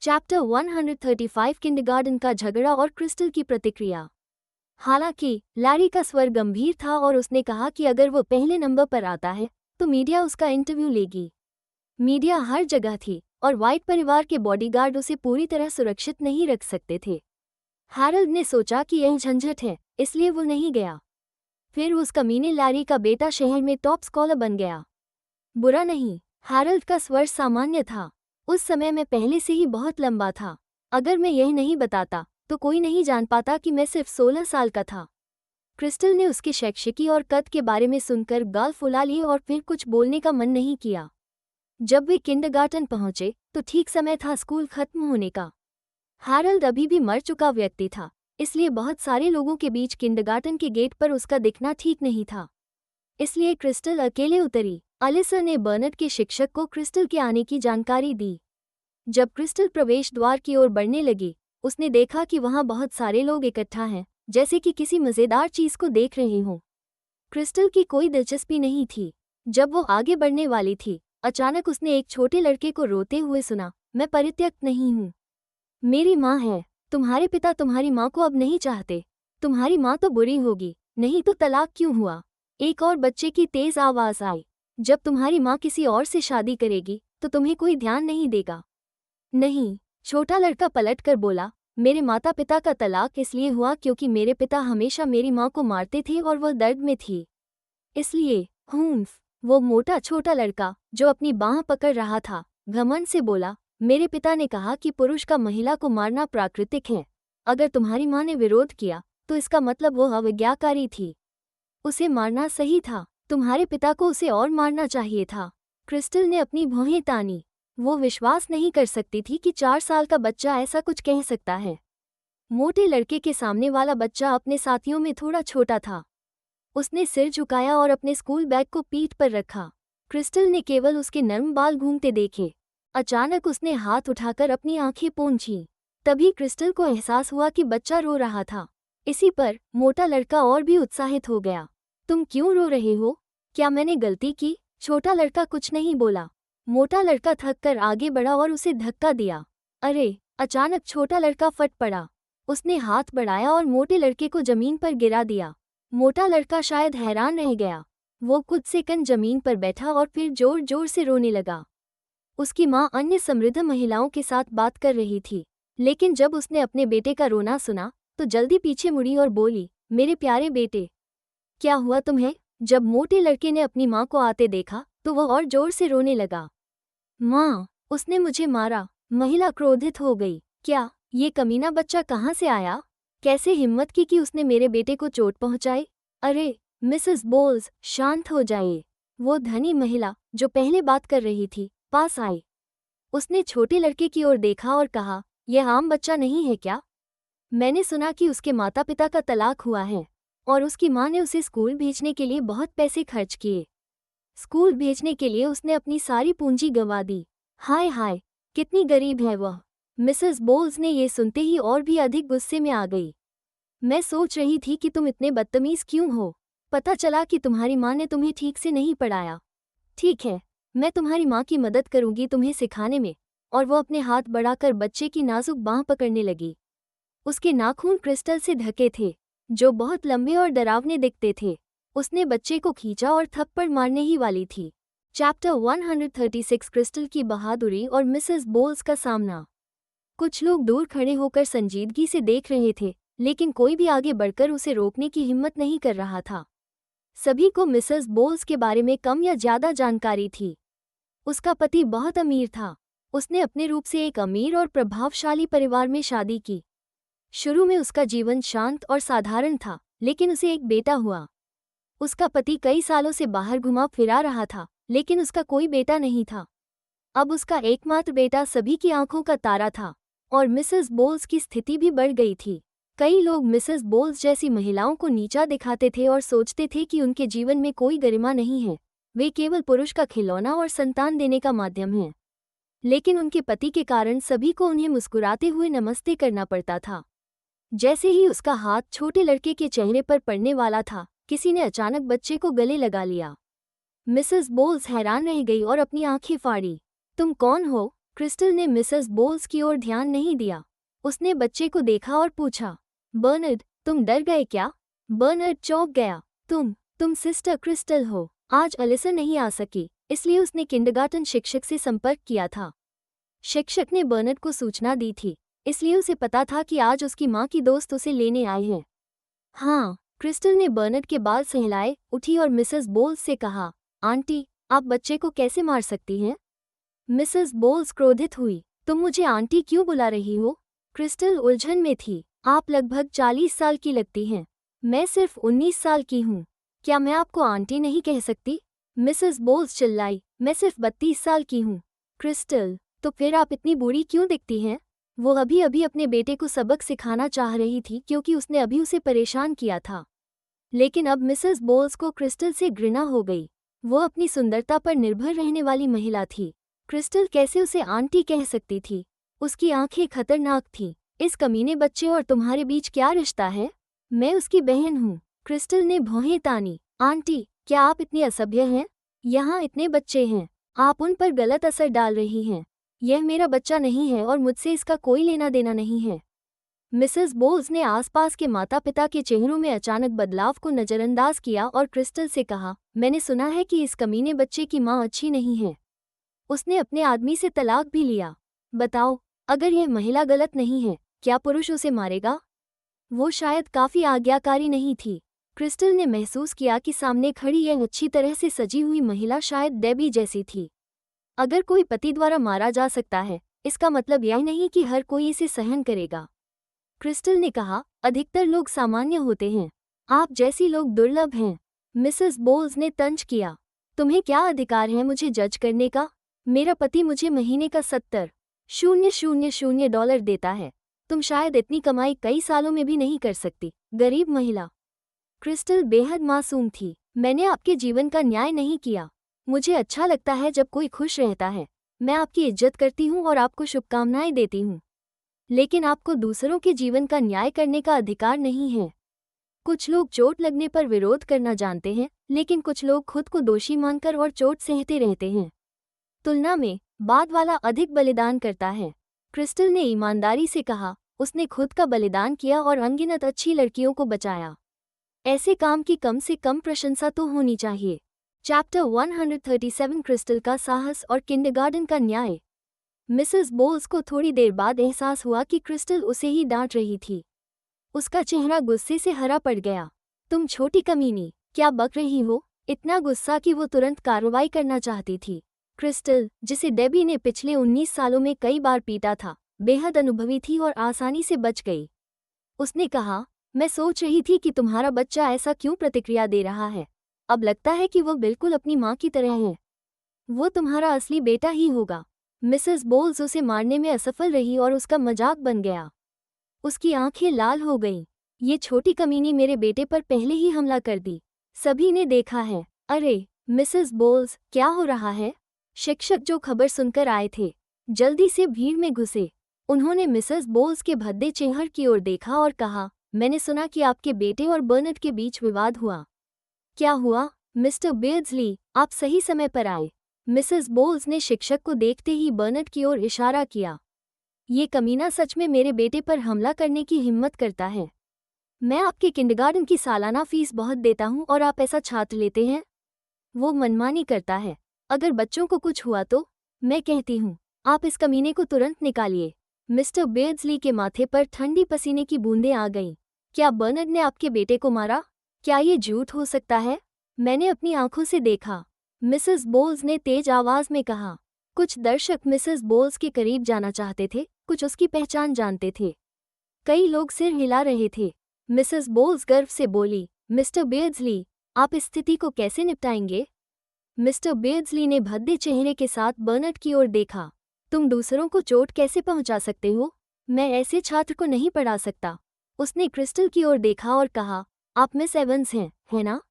चैप्टर 135 किंडरगार्टन का झगड़ा और क्रिस्टल की प्रतिक्रिया। हालांकि लैरी का स्वर गंभीर था और उसने कहा कि अगर वो पहले नंबर पर आता है, तो मीडिया उसका इंटरव्यू लेगी। मीडिया हर जगह थी और व्हाइट परिवार के बॉडीगार्ड उसे पूरी तरह सुरक्षित नहीं रख सकते थे। हैरोल्ड ने सोचा कि यह झंझट है, इसलिए वो नहीं गया। फिर उस कमीने लैरी का बेटा शहर में टॉप स्कॉलर बन गया। बुरा नहीं, हैरोल्ड का स्वर सामान्य था। उस समय मैं पहले से ही बहुत लंबा था। अगर मैं यह नहीं बताता, तो कोई नहीं जान पाता कि मैं सिर्फ 16 साल का था। क्रिस्टल ने उसके शैक्षिकी और कद के बारे में सुनकर गाल फुला लिए और फिर कुछ बोलने का मन नहीं किया। जब वे किंडरगार्टन पहुंचे, तो ठीक समय था स्कूल खत्म होने का। हैरोल्ड अभी भी मर चुका व्यक्ति था, इसलिए बहुत सारे लोगों के बीच किंडरगार्टन के गेट पर उसका दिखना ठीक नहीं था। इसलिए क्रिस्टल अकेले उतरी। अलिसा ने बर्नर्ड के शिक्षक को क्रिस्टल के आने की जानकारी दी। जब क्रिस्टल प्रवेश द्वार की ओर बढ़ने लगी, उसने देखा कि वहां बहुत सारे लोग इकट्ठा हैं, जैसे कि किसी मजेदार चीज को देख रहे हों। क्रिस्टल की कोई दिलचस्पी नहीं थी। जब वो आगे बढ़ने वाली थी, अचानक उसने एक छोटे लड़के को रोते हुए सुना, मैं परित्यक्त नहीं हूँ। मेरी माँ है। तुम्हारे पिता तुम्हारी माँ को अब नहीं चाहते। तुम्हारी माँ तो बुरी होगी, नहीं तो तलाक क्यों हुआ? एक और बच्चे की तेज आवाज आई। जब तुम्हारी माँ किसी और से शादी करेगी तो तुम्हें कोई ध्यान नहीं देगा। नहीं, छोटा लड़का पलटकर बोला, मेरे माता पिता का तलाक इसलिए हुआ क्योंकि मेरे पिता हमेशा मेरी माँ को मारते थे और वह दर्द में थी। इसलिए हूम्फ, वो मोटा छोटा लड़का जो अपनी बाँह पकड़ रहा था, घमंड से बोला, मेरे पिता ने कहा कि पुरुष का महिला को मारना प्राकृतिक है। अगर तुम्हारी माँ ने विरोध किया तो इसका मतलब वो अवज्ञाकारी थी। उसे मारना सही था। तुम्हारे पिता को उसे और मारना चाहिए था। क्रिस्टल ने अपनी भौहें तानी। वो विश्वास नहीं कर सकती थी कि 4 साल का बच्चा ऐसा कुछ कह सकता है। मोटे लड़के के सामने वाला बच्चा अपने साथियों में थोड़ा छोटा था। उसने सिर झुकाया और अपने स्कूल बैग को पीठ पर रखा। क्रिस्टल ने केवल उसके नर्म बाल घूमते देखे। अचानक उसने हाथ उठाकर अपनी आंखें पोंछीं। तभी क्रिस्टल को एहसास हुआ कि बच्चा रो रहा था। इसी पर मोटा लड़का और भी उत्साहित हो गया। तुम क्यों रो रहे हो? क्या मैंने गलती की? छोटा लड़का कुछ नहीं बोला। मोटा लड़का थककर आगे बढ़ा और उसे धक्का दिया। अरे! अचानक छोटा लड़का फट पड़ा। उसने हाथ बढ़ाया और मोटे लड़के को जमीन पर गिरा दिया। मोटा लड़का शायद हैरान रह गया। वो कुछ सेकंड जमीन पर बैठा और फिर जोर जोर से रोने लगा। उसकी माँ अन्य समृद्ध महिलाओं के साथ बात कर रही थी, लेकिन जब उसने अपने बेटे का रोना सुना तो जल्दी पीछे मुड़ी और बोली, मेरे प्यारे बेटे, क्या हुआ तुम्हें? जब मोटे लड़के ने अपनी माँ को आते देखा तो वह और जोर से रोने लगा। माँ, उसने मुझे मारा। महिला क्रोधित हो गई। क्या ये कमीना बच्चा कहाँ से आया? कैसे हिम्मत की कि उसने मेरे बेटे को चोट पहुँचाई? अरे मिसेस बोल्स, शांत हो जाइए। वो धनी महिला जो पहले बात कर रही थी पास आई। उसने छोटे लड़के की ओर देखा और कहा, यह आम बच्चा नहीं है क्या? मैंने सुना कि उसके माता पिता का तलाक हुआ है और उसकी माँ ने उसे स्कूल भेजने के लिए बहुत पैसे खर्च किए। स्कूल भेजने के लिए उसने अपनी सारी पूंजी गंवा दी। हाय हाय, कितनी गरीब है वह। मिसेस बोल्स ने ये सुनते ही और भी अधिक गुस्से में आ गई। मैं सोच रही थी कि तुम इतने बदतमीज क्यों हो। पता चला कि तुम्हारी माँ ने तुम्हें ठीक से नहीं पढ़ाया। ठीक है, मैं तुम्हारी माँ की मदद करूंगी तुम्हें सिखाने में। और वो अपने हाथ बढ़ाकर बच्चे की नाजुक बाँह पकड़ने लगी। उसके नाखून क्रिस्टल से ढके थे, जो बहुत लंबे और डरावने दिखते थे। उसने बच्चे को खींचा और थप्पड़ मारने ही वाली थी। चैप्टर 136 क्रिस्टल की बहादुरी और मिसेस बोल्स का सामना। कुछ लोग दूर खड़े होकर संजीदगी से देख रहे थे, लेकिन कोई भी आगे बढ़कर उसे रोकने की हिम्मत नहीं कर रहा था। सभी को मिसेस बोल्स के बारे में कम या ज्यादा जानकारी थी। उसका पति बहुत अमीर था। उसने अपने रूप से एक अमीर और प्रभावशाली परिवार में शादी की। शुरू में उसका जीवन शांत और साधारण था, लेकिन उसे एक बेटा हुआ। उसका पति कई सालों से बाहर घुमा फिरा रहा था, लेकिन उसका कोई बेटा नहीं था। अब उसका एकमात्र बेटा सभी की आंखों का तारा था, और मिसेस बोल्स की स्थिति भी बढ़ गई थी। कई लोग मिसेस बोल्स जैसी महिलाओं को नीचा दिखाते थे और सोचते थे कि उनके जीवन में कोई गरिमा नहीं है, वे केवल पुरुष का खिलौना और संतान देने का माध्यम हैं। लेकिन उनके पति के कारण सभी को उन्हें मुस्कुराते हुए नमस्ते करना पड़ता था। जैसे ही उसका हाथ छोटे लड़के के चेहरे पर पड़ने वाला था, किसी ने अचानक बच्चे को गले लगा लिया। मिसेस बोल्स हैरान रह गई और अपनी आंखें फाड़ी। तुम कौन हो? क्रिस्टल ने मिसेस बोल्स की ओर ध्यान नहीं दिया। उसने बच्चे को देखा और पूछा, बर्नर्ड, तुम डर गए क्या? बर्नर्ड चौंक गया। तुम सिस्टर क्रिस्टल हो। आज अलिसा नहीं आ सकी, इसलिए उसने किंडरगार्टन शिक्षक से संपर्क किया था। शिक्षक ने बर्नर्ड को सूचना दी थी, इसलिए उसे पता था कि आज उसकी माँ की दोस्त उसे लेने आए हैं। हाँ, क्रिस्टल ने बर्नर्ड के बाल सहलाए, उठी और मिसेस बोल्स से कहा, आंटी, आप बच्चे को कैसे मार सकती हैं? मिसेस बोल्स क्रोधित हुई। तुम मुझे आंटी क्यों बुला रही हो? क्रिस्टल उलझन में थी। आप लगभग 40 साल की लगती हैं। मैं सिर्फ 19 साल की हूँ। क्या मैं आपको आंटी नहीं कह सकती? मिसेस बोल्स चिल्लाई, मैं सिर्फ 32 साल की हूँ। क्रिस्टल, तो फिर आप इतनी बुरी क्यों दिखती हैं? वो अभी अभी अपने बेटे को सबक सिखाना चाह रही थी क्योंकि उसने अभी उसे परेशान किया था। लेकिन अब मिसेस बोल्स को क्रिस्टल से घृणा हो गई। वो अपनी सुंदरता पर निर्भर रहने वाली महिला थी। क्रिस्टल कैसे उसे आंटी कह सकती थी? उसकी आंखें खतरनाक थीं। इस कमीने बच्चे और तुम्हारे बीच क्या रिश्ता है? मैं उसकी बहन हूँ। क्रिस्टल ने भौहें तानी। आंटी, क्या आप इतनी असभ्य हैं? यहाँ इतने बच्चे हैं, आप उन पर गलत असर डाल रही हैं। यह मेरा बच्चा नहीं है और मुझसे इसका कोई लेना देना नहीं है। मिसेस बोल्स ने आसपास के माता पिता के चेहरों में अचानक बदलाव को नज़रअंदाज किया और क्रिस्टल से कहा, मैंने सुना है कि इस कमीने बच्चे की माँ अच्छी नहीं है। उसने अपने आदमी से तलाक भी लिया। बताओ, अगर यह महिला गलत नहीं है, क्या पुरुष उसे मारेगा? वो शायद काफ़ी आज्ञाकारी नहीं थी। क्रिस्टल ने महसूस किया कि सामने खड़ी यह अच्छी तरह से सजी हुई महिला शायद डेबी जैसी थी। अगर कोई पति द्वारा मारा जा सकता है, इसका मतलब यह नहीं कि हर कोई इसे सहन करेगा। क्रिस्टल ने कहा, अधिकतर लोग सामान्य होते हैं, आप जैसी लोग दुर्लभ हैं। मिसेस बोल्स ने तंज किया, तुम्हें क्या अधिकार है मुझे जज करने का? मेरा पति मुझे महीने का $0.000 देता है। तुम शायद इतनी कमाई कई सालों में भी नहीं कर सकती। गरीब महिला। क्रिस्टल बेहद मासूम थी। मैंने आपके जीवन का न्याय नहीं किया। मुझे अच्छा लगता है जब कोई खुश रहता है। मैं आपकी इज्जत करती हूँ और आपको शुभकामनाएं देती हूँ, लेकिन आपको दूसरों के जीवन का न्याय करने का अधिकार नहीं है। कुछ लोग चोट लगने पर विरोध करना जानते हैं, लेकिन कुछ लोग खुद को दोषी मानकर और चोट सहते रहते हैं। तुलना में बाद वाला अधिक बलिदान करता है। क्रिस्टल ने ईमानदारी से कहा, उसने खुद का बलिदान किया और अनगिनत अच्छी लड़कियों को बचाया। ऐसे काम की कम से कम प्रशंसा तो होनी चाहिए। चैप्टर 137 क्रिस्टल का साहस और किंडरगार्टन का न्याय। मिसेस बोल्स को थोड़ी देर बाद एहसास हुआ कि क्रिस्टल उसे ही डांट रही थी। उसका चेहरा गुस्से से हरा पड़ गया। तुम छोटी कमीनी, क्या बक रही हो? इतना गुस्सा कि वो तुरंत कार्रवाई करना चाहती थी। क्रिस्टल, जिसे डेबी ने पिछले 19 सालों में कई बार पीटा था, बेहद अनुभवी थी और आसानी से बच गई। उसने कहा, मैं सोच रही थी कि तुम्हारा बच्चा ऐसा क्यों प्रतिक्रिया दे रहा है। अब लगता है कि वो बिल्कुल अपनी माँ की तरह है। वो तुम्हारा असली बेटा ही होगा। मिसेस बोल्स उसे मारने में असफल रही और उसका मजाक बन गया। उसकी आंखें लाल हो गईं। ये छोटी कमीनी मेरे बेटे पर पहले ही हमला कर दी। सभी ने देखा है। अरे मिसेस बोल्स, क्या हो रहा है? शिक्षक जो खबर सुनकर आए थे, जल्दी से भीड़ में घुसे। उन्होंने मिसेस बोल्स के भद्दे चेहरे की ओर देखा और कहा, मैंने सुना कि आपके बेटे और बर्नट के बीच विवाद हुआ। क्या हुआ? मिस्टर बियर्ड्सली, आप सही समय पर आए। मिसेस बोल्स ने शिक्षक को देखते ही बर्नट की ओर इशारा किया। ये कमीना सच में मेरे बेटे पर हमला करने की हिम्मत करता है। मैं आपके किंडरगार्टन की सालाना फीस बहुत देता हूँ और आप ऐसा छात्र लेते हैं? वो मनमानी करता है। अगर बच्चों को कुछ हुआ तो? मैं कहती हूँ, आप इस कमीने को तुरंत निकालिए। मिस्टर बियर्ड्सली के माथे पर ठंडी पसीने की बूंदें आ गईं। क्या बर्नट ने आपके बेटे को मारा? क्या ये झूठ हो सकता है? मैंने अपनी आंखों से देखा, मिसेस बोल्स ने तेज आवाज में कहा। कुछ दर्शक मिसेस बोल्स के करीब जाना चाहते थे, कुछ उसकी पहचान जानते थे। कई लोग सिर हिला रहे थे। मिसेस बोल्स गर्व से बोली, मिस्टर बियर्ड्सली, आप इस स्थिति को कैसे निपटाएंगे? मिस्टर बियर्ड्सली ने भद्दे चेहरे के साथ बर्नट की ओर देखा। तुम दूसरों को चोट कैसे पहुंचा सकते हो? मैं ऐसे छात्र को नहीं पढ़ा सकता। उसने क्रिस्टल की ओर देखा और कहा, आप मिस एवंस हैं, है ना?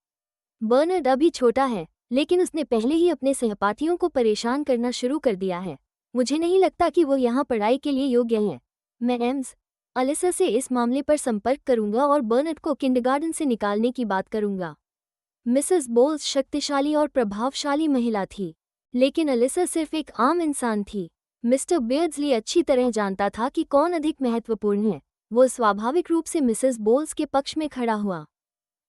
बर्नट अभी छोटा है, लेकिन उसने पहले ही अपने सहपाठियों को परेशान करना शुरू कर दिया है। मुझे नहीं लगता कि वो यहाँ पढ़ाई के लिए योग्य है। मैं एम्स अलिसा से इस मामले पर संपर्क करूंगा और बर्नट को किंडरगार्टन से निकालने की बात करूंगा। मिसेस बोल्स शक्तिशाली और प्रभावशाली महिला थी, लेकिन अलिसा सिर्फ एक आम इंसान थी। मिस्टर बियर्ड्सली अच्छी तरह जानता था कि कौन अधिक महत्वपूर्ण है। वो स्वाभाविक रूप से मिसेस बोल्स के पक्ष में खड़ा हुआ।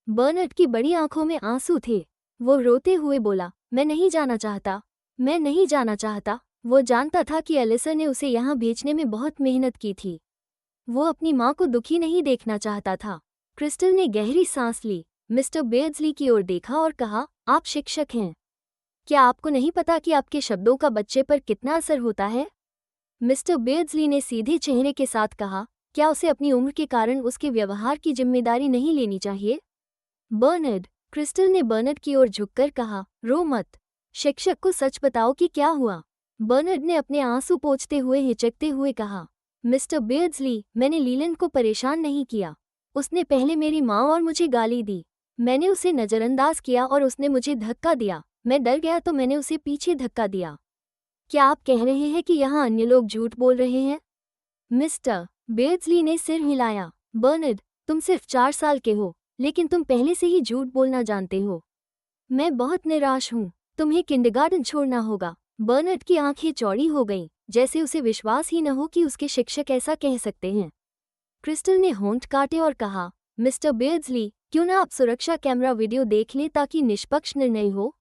बर्नट की बड़ी आंखों में आंसू थे। वो रोते हुए बोला, मैं नहीं जाना चाहता, मैं नहीं जाना चाहता। वो जानता था कि अलिसा ने उसे यहाँ भेजने में बहुत मेहनत की थी। वो अपनी माँ को दुखी नहीं देखना चाहता था। क्रिस्टल ने गहरी सांस ली, मिस्टर बियर्ड्सली की ओर देखा और कहा, आप शिक्षक हैं। क्या आपको नहीं पता कि आपके शब्दों का बच्चे पर कितना असर होता है? मिस्टर बियर्ड्सली ने सीधे चेहरे के साथ कहा, क्या उसे अपनी उम्र के कारण उसके व्यवहार की जिम्मेदारी नहीं लेनी चाहिए? बर्नर्ड, क्रिस्टल ने बर्नर्ड की ओर झुककर कहा, रो मत। शिक्षक को सच बताओ कि क्या हुआ। बर्नर्ड ने अपने आंसू पोंछते हुए हिचकते हुए कहा, मिस्टर बियर्ड्सली, मैंने लीलैंड को परेशान नहीं किया। उसने पहले मेरी माँ और मुझे गाली दी। मैंने उसे नज़रअंदाज किया और उसने मुझे धक्का दिया। मैं डर गया तो मैंने उसे पीछे धक्का दिया। क्या आप कह रहे हैं कि यहाँ अन्य लोग झूठ बोल रहे हैं? मिस्टर बेयर्डस्ली ने सिर हिलाया। बर्नार्ड, तुम सिर्फ 4 साल के हो, लेकिन तुम पहले से ही झूठ बोलना जानते हो। मैं बहुत निराश हूँ। तुम्हें किंडरगार्टन छोड़ना होगा। बर्नार्ड की आंखें चौड़ी हो गईं, जैसे उसे विश्वास ही न हो कि उसके शिक्षक ऐसा कह सकते हैं। क्रिस्टल ने होंठ काटे और कहा, मिस्टर बेयर्डस्ली, क्यों ना आप सुरक्षा कैमरा वीडियो देख लें ताकि निष्पक्ष निर्णय हो?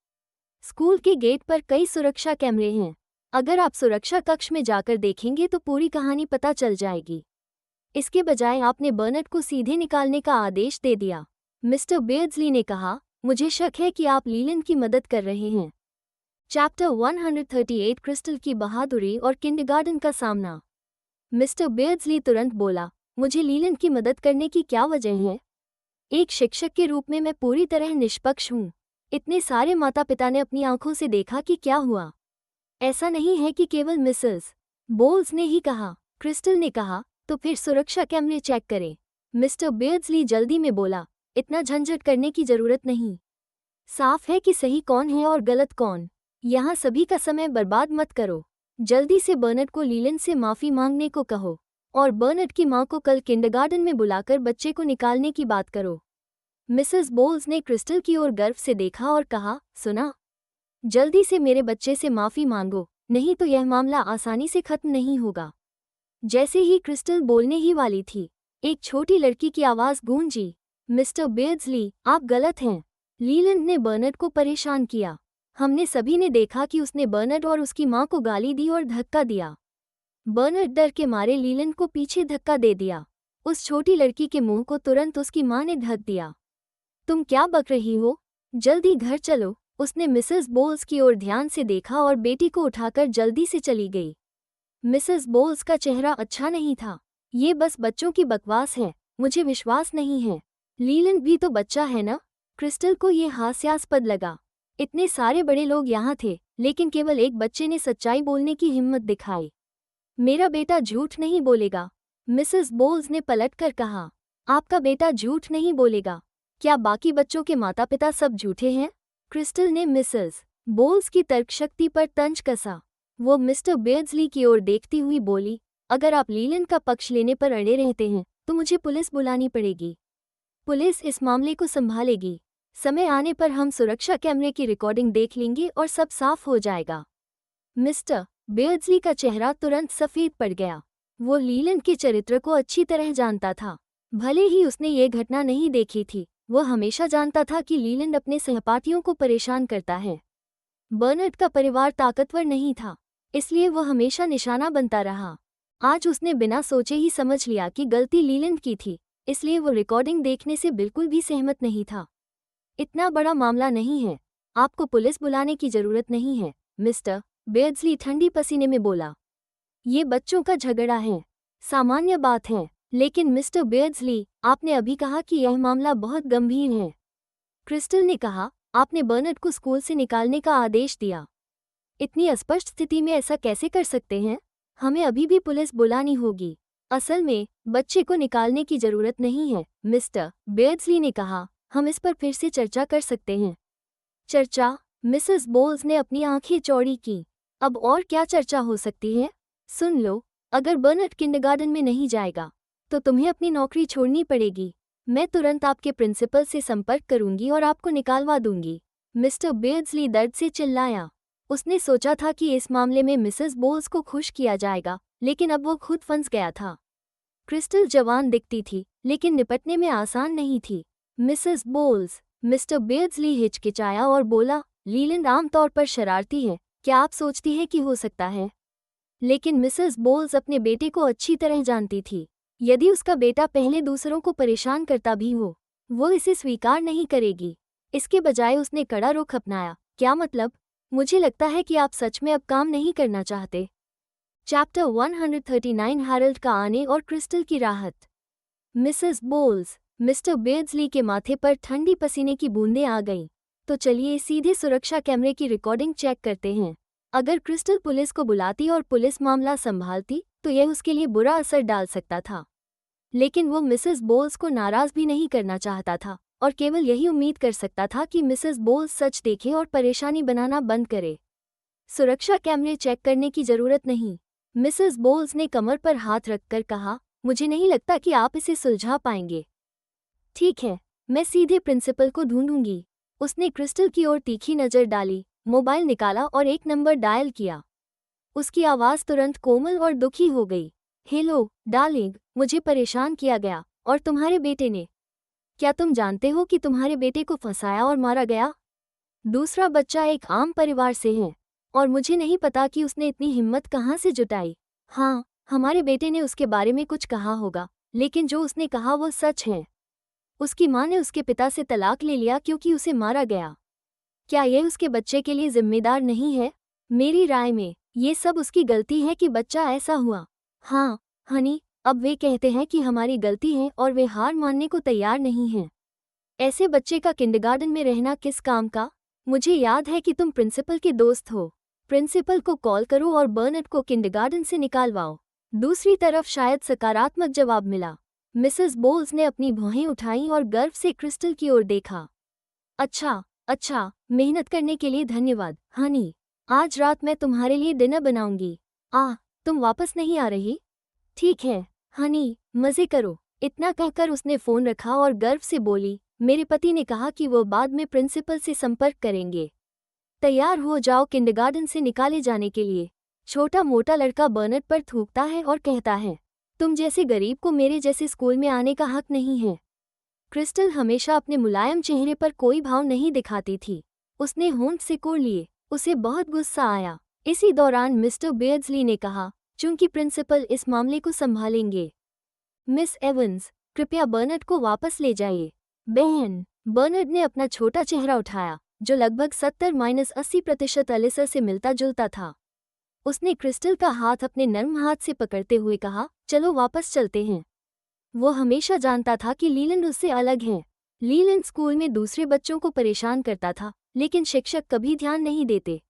स्कूल के गेट पर कई सुरक्षा कैमरे हैं। अगर आप सुरक्षा कक्ष में जाकर देखेंगे तो पूरी कहानी पता चल जाएगी। इसके बजाय आपने बर्नार्ड को सीधे निकालने का आदेश दे दिया। मिस्टर बेयर्डस्ली ने कहा, मुझे शक है कि आप लीलैंड की मदद कर रहे हैं। चैप्टर 138 क्रिस्टल की बहादुरी और किंडरगार्टन का सामना। मिस्टर बेयर्डस्ली तुरंत बोला, मुझे लीलैंड की मदद करने की क्या वजह है? एक शिक्षक के रूप में मैं पूरी तरह निष्पक्ष हूँ। इतने सारे माता पिता ने अपनी आंखों से देखा कि क्या हुआ। ऐसा नहीं है कि केवल मिसेस बोल्स ने ही कहा। क्रिस्टल ने कहा, तो फिर सुरक्षा कैमरे चेक करें। मिस्टर बेयर्डस्ली जल्दी में बोला, इतना झंझट करने की जरूरत नहीं। साफ है कि सही कौन है और गलत कौन। यहाँ सभी का समय बर्बाद मत करो। जल्दी से बर्नार्ड को लीलैंड से माफी मांगने को कहो और बर्नार्ड की मां को कल किंडरगार्टन में बुलाकर बच्चे को निकालने की बात करो। मिसेस बोल्स ने क्रिस्टल की ओर गर्व से देखा और कहा, सुना? जल्दी से मेरे बच्चे से माफी मांगो, नहीं तो यह मामला आसानी से खत्म नहीं होगा। जैसे ही क्रिस्टल बोलने ही वाली थी, एक छोटी लड़की की आवाज गूंजी, मिस्टर बेयर्डस्ली, आप गलत हैं। लीलैंड ने बर्नार्ड को परेशान किया। हमने सभी ने देखा कि उसने बर्नार्ड और उसकी मां को गाली दी और धक्का दिया। बर्नार्ड डर के मारे लीलैंड को पीछे धक्का दे दिया। उस छोटी लड़की के मुंह को तुरंत उसकी मां ने ढक दिया। तुम क्या बक रही हो? जल्दी घर चलो। उसने मिसेस बोल्स की ओर ध्यान से देखा और बेटी को उठाकर जल्दी से चली गई। मिसेस बोल्स का चेहरा अच्छा नहीं था। ये बस बच्चों की बकवास है, मुझे विश्वास नहीं है। लीलैंड भी तो बच्चा है ना? क्रिस्टल को ये हास्यास्पद लगा। इतने सारे बड़े लोग यहाँ थे, लेकिन केवल एक बच्चे ने सच्चाई बोलने की हिम्मत दिखाई। मेरा बेटा झूठ नहीं बोलेगा, मिसेस बोल्स ने पलटकर कहा। आपका बेटा झूठ नहीं बोलेगा। क्या बाकी बच्चों के माता पिता सब झूठे हैं? क्रिस्टल ने मिसेस बोल्स की तर्कशक्ति पर तंज कसा। वो मिस्टर बेयर्डस्ली की ओर देखती हुई बोली, अगर आप लीलैंड का पक्ष लेने पर अड़े रहते हैं तो मुझे पुलिस बुलानी पड़ेगी। पुलिस इस मामले को संभालेगी। समय आने पर हम सुरक्षा कैमरे की रिकॉर्डिंग देख लेंगे और सब साफ हो जाएगा। मिस्टर बेयर्डस्ली का चेहरा तुरंत सफेद पड़ गया। वो लीलैंड के चरित्र को अच्छी तरह जानता था। भले ही उसने ये घटना नहीं देखी थी, वो हमेशा जानता था कि लीलैंड अपने सहपाठियों को परेशान करता है। बर्नार्ड का परिवार ताकतवर नहीं था, इसलिए वो हमेशा निशाना बनता रहा। आज उसने बिना सोचे ही समझ लिया कि गलती लीलैंड की थी, इसलिए वो रिकॉर्डिंग देखने से बिल्कुल भी सहमत नहीं था। इतना बड़ा मामला नहीं है, आपको पुलिस बुलाने की जरूरत नहीं है, मिस्टर बेयर्डस्ली ठंडी पसीने में बोला। ये बच्चों का झगड़ा है, सामान्य बात है। लेकिन मिस्टर बेयर्डस्ली, आपने अभी कहा कि यह मामला बहुत गंभीर है। क्रिस्टल ने कहा, आपने बर्नार्ड को स्कूल से निकालने का आदेश दिया। इतनी अस्पष्ट स्थिति में ऐसा कैसे कर सकते हैं? हमें अभी भी पुलिस बुलानी होगी। असल में बच्चे को निकालने की जरूरत नहीं है, मिस्टर बेयर्डस्ली ने कहा। हम इस पर फिर से चर्चा कर सकते हैं। चर्चा? मिसेस बोल्स ने अपनी आंखें चौड़ी की। अब और क्या चर्चा हो सकती है? सुन लो, अगर बर्नार्ड किंडरगार्टन में नहीं जाएगा तो तुम्हें अपनी नौकरी छोड़नी पड़ेगी। मैं तुरंत आपके प्रिंसिपल से संपर्क करूंगी और आपको निकालवा दूंगी। मिस्टर बेयर्डस्ली दर्द से चिल्लाया। उसने सोचा था कि इस मामले में मिसेस बोल्स को खुश किया जाएगा, लेकिन अब वो खुद फंस गया था। क्रिस्टल जवान दिखती थी, लेकिन निपटने में आसान नहीं थी। मिसेस बोल्स, मिस्टर बेयर्डस्ली हिचकिचाया और बोला, लीलैंड आमतौर पर शरारती है, क्या आप सोचती हैं कि हो सकता है? लेकिन मिसेस बोल्स अपने बेटे को अच्छी तरह जानती थी। यदि उसका बेटा पहले दूसरों को परेशान करता भी हो, वो इसे स्वीकार नहीं करेगी। इसके बजाय उसने कड़ा रुख अपनाया। क्या मतलब? मुझे लगता है कि आप सच में अब काम नहीं करना चाहते। चैप्टर 139 हैरोल्ड का आने और क्रिस्टल की राहत। मिसेस बोल्स, मिस्टर बेयर्डस्ली के माथे पर ठंडी पसीने की बूंदें आ गईं। तो चलिए सीधे सुरक्षा कैमरे की रिकॉर्डिंग चेक करते हैं। अगर क्रिस्टल पुलिस को बुलाती और पुलिस मामला संभालती तो यह उसके लिए बुरा असर डाल सकता था। लेकिन वो मिसेस बोल्स को नाराज भी नहीं करना चाहता था, और केवल यही उम्मीद कर सकता था कि मिसेस बोल्स सच देखे और परेशानी बनाना बंद करे। सुरक्षा कैमरे चेक करने की जरूरत नहीं, मिसेस बोल्स ने कमर पर हाथ रखकर कहा। मुझे नहीं लगता कि आप इसे सुलझा पाएंगे। ठीक है, मैं सीधे प्रिंसिपल को ढूंढूंगी। उसने क्रिस्टल की ओर तीखी नजर डाली, मोबाइल निकाला और एक नंबर डायल किया। उसकी आवाज़ तुरंत कोमल और दुखी हो गई। हेलो डार्लिंग, मुझे परेशान किया गया और तुम्हारे बेटे ने। क्या तुम जानते हो कि तुम्हारे बेटे को फंसाया और मारा गया? दूसरा बच्चा एक आम परिवार से है और मुझे नहीं पता कि उसने इतनी हिम्मत कहाँ से जुटाई। हाँ, हमारे बेटे ने उसके बारे में कुछ कहा होगा, लेकिन जो उसने कहा वो सच है। उसकी माँ ने उसके पिता से तलाक ले लिया क्योंकि उसे मारा गया। क्या यह उसके बच्चे के लिए जिम्मेदार नहीं है? मेरी राय में ये सब उसकी गलती है कि बच्चा ऐसा हुआ। हाँ हनी, अब वे कहते हैं कि हमारी गलती है और वे हार मानने को तैयार नहीं हैं। ऐसे बच्चे का किंडरगार्टन में रहना किस काम का? मुझे याद है कि तुम प्रिंसिपल के दोस्त हो। प्रिंसिपल को कॉल करो और बर्नेट को किंडरगार्टन से निकालवाओ। दूसरी तरफ शायद सकारात्मक जवाब मिला। मिसेस बोल्स ने अपनी भौहें उठाईं और गर्व से क्रिस्टल की ओर देखा। अच्छा, मेहनत करने के लिए धन्यवाद हनी। आज रात मैं तुम्हारे लिए डिनर बनाऊंगी। तुम वापस नहीं आ रही? ठीक है हनी, मज़े करो। इतना कहकर उसने फ़ोन रखा और गर्व से बोली, मेरे पति ने कहा कि वो बाद में प्रिंसिपल से संपर्क करेंगे। तैयार हो जाओ किंडरगार्टन से निकाले जाने के लिए। छोटा मोटा लड़का बर्नेट पर थूकता है और कहता है, तुम जैसे गरीब को मेरे जैसे स्कूल में आने का हक नहीं है। क्रिस्टल हमेशा अपने मुलायम चेहरे पर कोई भाव नहीं दिखाती थी। उसने होंठ सिकोड़ लिए। उसे बहुत गुस्सा आया। इसी दौरान मिस्टर बेयर्डस्ली ने कहा, चूंकि प्रिंसिपल इस मामले को संभालेंगे। मिस एवंस, कृपया बर्नेट को वापस ले जाइए। बहन, बर्नेट ने अपना छोटा चेहरा उठाया, जो लगभग 70-80% अलिसर से मिलता जुलता था। उसने क्रिस्टल का हाथ अपने नर्म हाथ से पकड़ते हुए कहा, चलो वापस चलते हैं। वो हमेशा जानता था कि लीलैंड उससे अलग है। लीलैंड स्कूल में दूसरे बच्चों को परेशान करता था, लेकिन शिक्षक कभी ध्यान नहीं देते।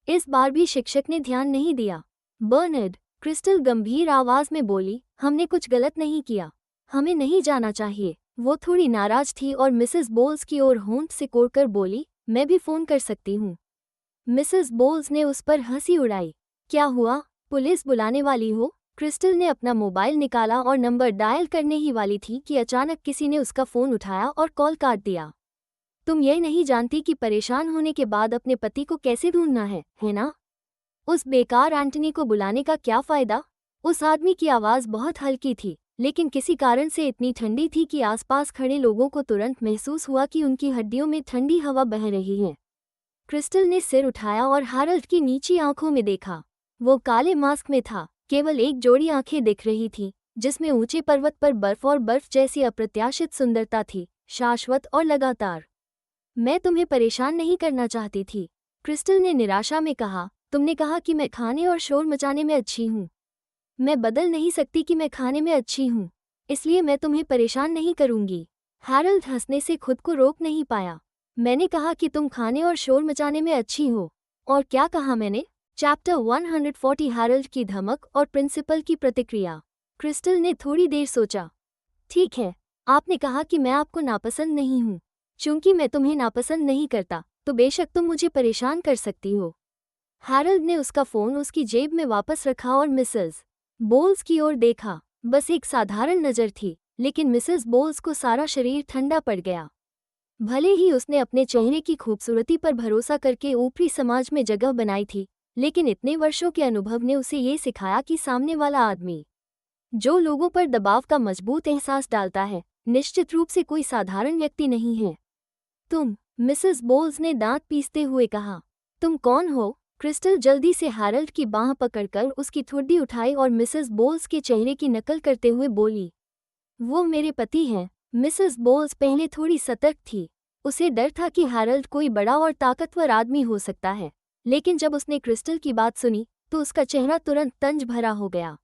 इस बार भी शिक्षक ने ध्यान नहीं दिया। बर्नेट, क्रिस्टल गंभीर आवाज में बोली, हमने कुछ गलत नहीं किया। हमें नहीं जाना चाहिए। वो थोड़ी नाराज थी और मिसेस बोल्स की ओर होंठ सिकोड़कर बोली, मैं भी फोन कर सकती हूँ। मिसेस बोल्स ने उस पर हंसी उड़ाई। क्या हुआ, पुलिस बुलाने वाली हो? क्रिस्टल ने अपना मोबाइल निकाला और नंबर डायल करने ही वाली थी कि अचानक किसी ने उसका फ़ोन उठाया और कॉल काट दिया। तुम ये नहीं जानती कि परेशान होने के बाद अपने पति को कैसे ढूंढना है ना? उस बेकार एंटनी को बुलाने का क्या फ़ायदा? उस आदमी की आवाज़ बहुत हल्की थी, लेकिन किसी कारण से इतनी ठंडी थी कि आसपास खड़े लोगों को तुरंत महसूस हुआ कि उनकी हड्डियों में ठंडी हवा बह रही है। क्रिस्टल ने सिर उठाया और हैरल्ड की नीची आंखों में देखा। वो काले मास्क में था, केवल एक जोड़ी आंखें दिख रही थीं, जिसमें ऊंचे पर्वत पर बर्फ और बर्फ जैसी अप्रत्याशित सुंदरता थी, शाश्वत और लगातार। मैं तुम्हें परेशान नहीं करना चाहती थी, क्रिस्टल ने निराशा में कहा। तुमने कहा कि मैं खाने और शोर मचाने में अच्छी हूँ। मैं बदल नहीं सकती कि मैं खाने में अच्छी हूँ, इसलिए मैं तुम्हें परेशान नहीं करूँगी। हैरल्ड हंसने से खुद को रोक नहीं पाया। मैंने कहा कि तुम खाने और शोर मचाने में अच्छी हो। और क्या कहा मैंने? चैप्टर 140 हैरल्ड की धमक और प्रिंसिपल की प्रतिक्रिया। क्रिस्टल ने थोड़ी देर सोचा। ठीक है, आपने कहा कि मैं आपको नापसंद नहीं हूँ। चूंकि मैं तुम्हें नापसंद नहीं करता, तो बेशक तुम मुझे परेशान कर सकती हो। हैरल्ड ने उसका फ़ोन उसकी जेब में वापस रखा और मिसेस बोल्स की ओर देखा। बस एक साधारण नज़र थी, लेकिन मिसेस बोल्स को सारा शरीर ठंडा पड़ गया। भले ही उसने अपने चेहरे की खूबसूरती पर भरोसा करके ऊपरी समाज में जगह बनाई थी, लेकिन इतने वर्षों के अनुभव ने उसे ये सिखाया कि सामने वाला आदमी जो लोगों पर दबाव का मजबूत एहसास डालता है, निश्चित रूप से कोई साधारण व्यक्ति नहीं है। तुम, मिसेस बोल्स ने दांत पीसते हुए कहा। तुम कौन हो? क्रिस्टल जल्दी से हैरल्ड की बांह पकड़कर उसकी ठुड्डी उठाई और मिसेस बोल्स के चेहरे की नकल करते हुए बोली, वो मेरे पति हैं। मिसेस बोल्स पहले थोड़ी सतर्क थी। उसे डर था कि हैरल्ड कोई बड़ा और ताकतवर आदमी हो सकता है, लेकिन जब उसने क्रिस्टल की बात सुनी तो उसका चेहरा तुरंत तंज भरा हो गया।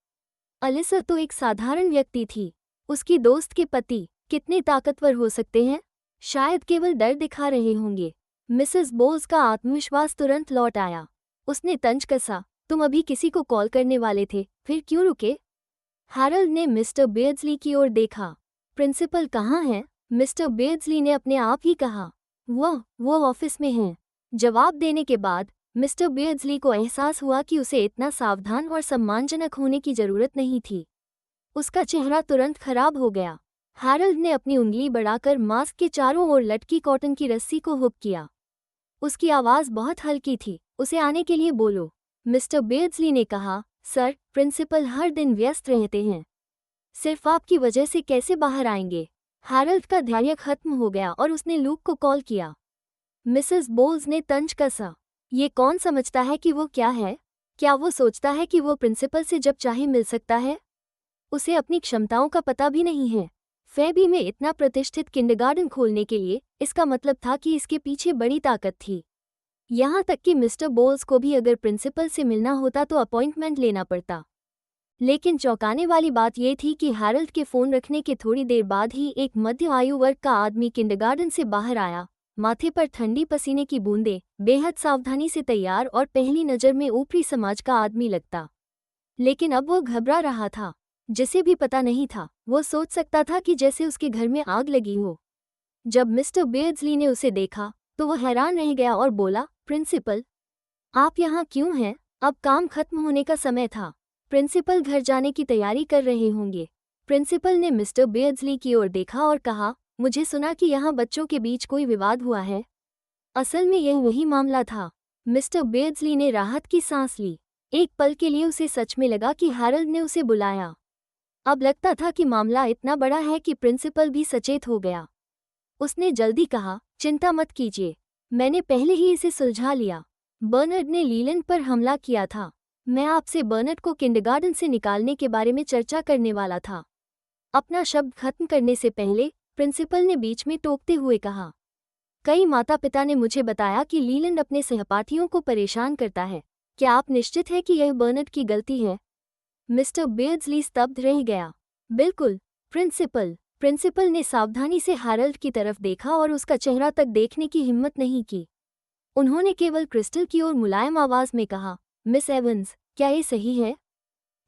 अलिसा तो एक साधारण व्यक्ति थी। उसकी दोस्त के पति कितने ताकतवर हो सकते हैं? शायद केवल डर दिखा रहे होंगे। मिसेस बोल्स का आत्मविश्वास तुरंत लौट आया। उसने तंज कसा, तुम अभी किसी को कॉल करने वाले थे, फिर क्यों रुके? हैरल्ड ने मिस्टर बेयर्डस्ली की ओर देखा। प्रिंसिपल कहाँ हैं? मिस्टर बेड्सली ने अपने आप ही कहा। वो ऑफिस में हैं। जवाब देने के बाद मिस्टर बेड्सली को एहसास हुआ कि उसे इतना सावधान और सम्मानजनक होने की जरूरत नहीं थी। उसका चेहरा तुरंत खराब हो गया। हैरल्ड ने अपनी उंगली बढ़ाकर मास्क के चारों ओर लटकी कॉटन की रस्सी को हुक किया। उसकी आवाज़ बहुत हल्की थी। उसे आने के लिए बोलो। मिस्टर बेड्सली ने कहा, सर, प्रिंसिपल हर दिन व्यस्त रहते हैं। सिर्फ आपकी वजह से कैसे बाहर आएंगे? हैरल्ड का धैर्य खत्म हो गया और उसने लूक को कॉल किया। मिसेस बोल्स ने तंज कसा। ये कौन समझता है कि वो क्या है? क्या वो सोचता है कि वो प्रिंसिपल से जब चाहे मिल सकता है? उसे अपनी क्षमताओं का पता भी नहीं है। फेबी में इतना प्रतिष्ठित किंडरगार्टन खोलने के लिए इसका मतलब था कि इसके पीछे बड़ी ताकत थी। यहाँ तक कि मिस्टर बोल्स को भी अगर प्रिंसिपल से मिलना होता तो अपॉइंटमेंट लेना पड़ता। लेकिन चौंकाने वाली बात यह थी कि हैरल्ड के फ़ोन रखने के थोड़ी देर बाद ही एक मध्य आयु वर्ग का आदमी किंडरगार्टन से बाहर आया। माथे पर ठंडी पसीने की बूंदें, बेहद सावधानी से तैयार और पहली नज़र में ऊपरी समाज का आदमी लगता। लेकिन अब वो घबरा रहा था। जिसे भी पता नहीं था, वो सोच सकता था कि जैसे उसके घर में आग लगी हो। जब मिस्टर बेड्सली ने उसे देखा तो वो हैरान रह गया और बोला, प्रिंसिपल, आप यहाँ क्यों हैं? अब काम खत्म होने का समय था। प्रिंसिपल घर जाने की तैयारी कर रहे होंगे। प्रिंसिपल ने मिस्टर बेड्सली की ओर देखा और कहा, मुझे सुना कि यहाँ बच्चों के बीच कोई विवाद हुआ है। असल में यह वही मामला था। मिस्टर बेड्सली ने राहत की सांस ली। एक पल के लिए उसे सच में लगा कि हैरल्ड ने उसे बुलाया। अब लगता था कि मामला इतना बड़ा है कि प्रिंसिपल भी सचेत हो गया। उसने जल्दी कहा, चिंता मत कीजिए, मैंने पहले ही इसे सुलझा लिया। बर्नर्ड ने लीलैंड पर हमला किया था। मैं आपसे बर्नर्ड को किंडरगार्टन से निकालने के बारे में चर्चा करने वाला था। अपना शब्द खत्म करने से पहले प्रिंसिपल ने बीच में टोकते हुए कहा, कई माता पिता ने मुझे बताया कि लीलैंड अपने सहपाठियों को परेशान करता है। क्या आप निश्चित हैं कि यह बर्नर्ड की गलती है? मिस्टर बेड्सली स्तब्ध रह गया। बिल्कुल, प्रिंसिपल। प्रिंसिपल ने सावधानी से हैरल्ड की तरफ देखा और उसका चेहरा तक देखने की हिम्मत नहीं की। उन्होंने केवल क्रिस्टल की ओर मुलायम आवाज में कहा, मिस एवंस, क्या ये सही है?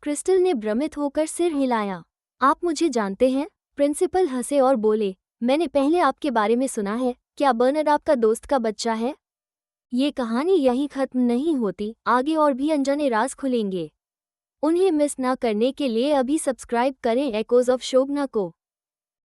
क्रिस्टल ने भ्रमित होकर सिर हिलाया। आप मुझे जानते हैं? प्रिंसिपल हंसे और बोले, मैंने पहले आपके बारे में सुना है। क्या बर्नर्ड आपका दोस्त का बच्चा है? ये कहानी यहीं खत्म नहीं होती, आगे और भी अनजाने राज खुलेंगे। उन्हें मिस ना करने के लिए अभी सब्सक्राइब करें एकोज ऑफ शोभना को।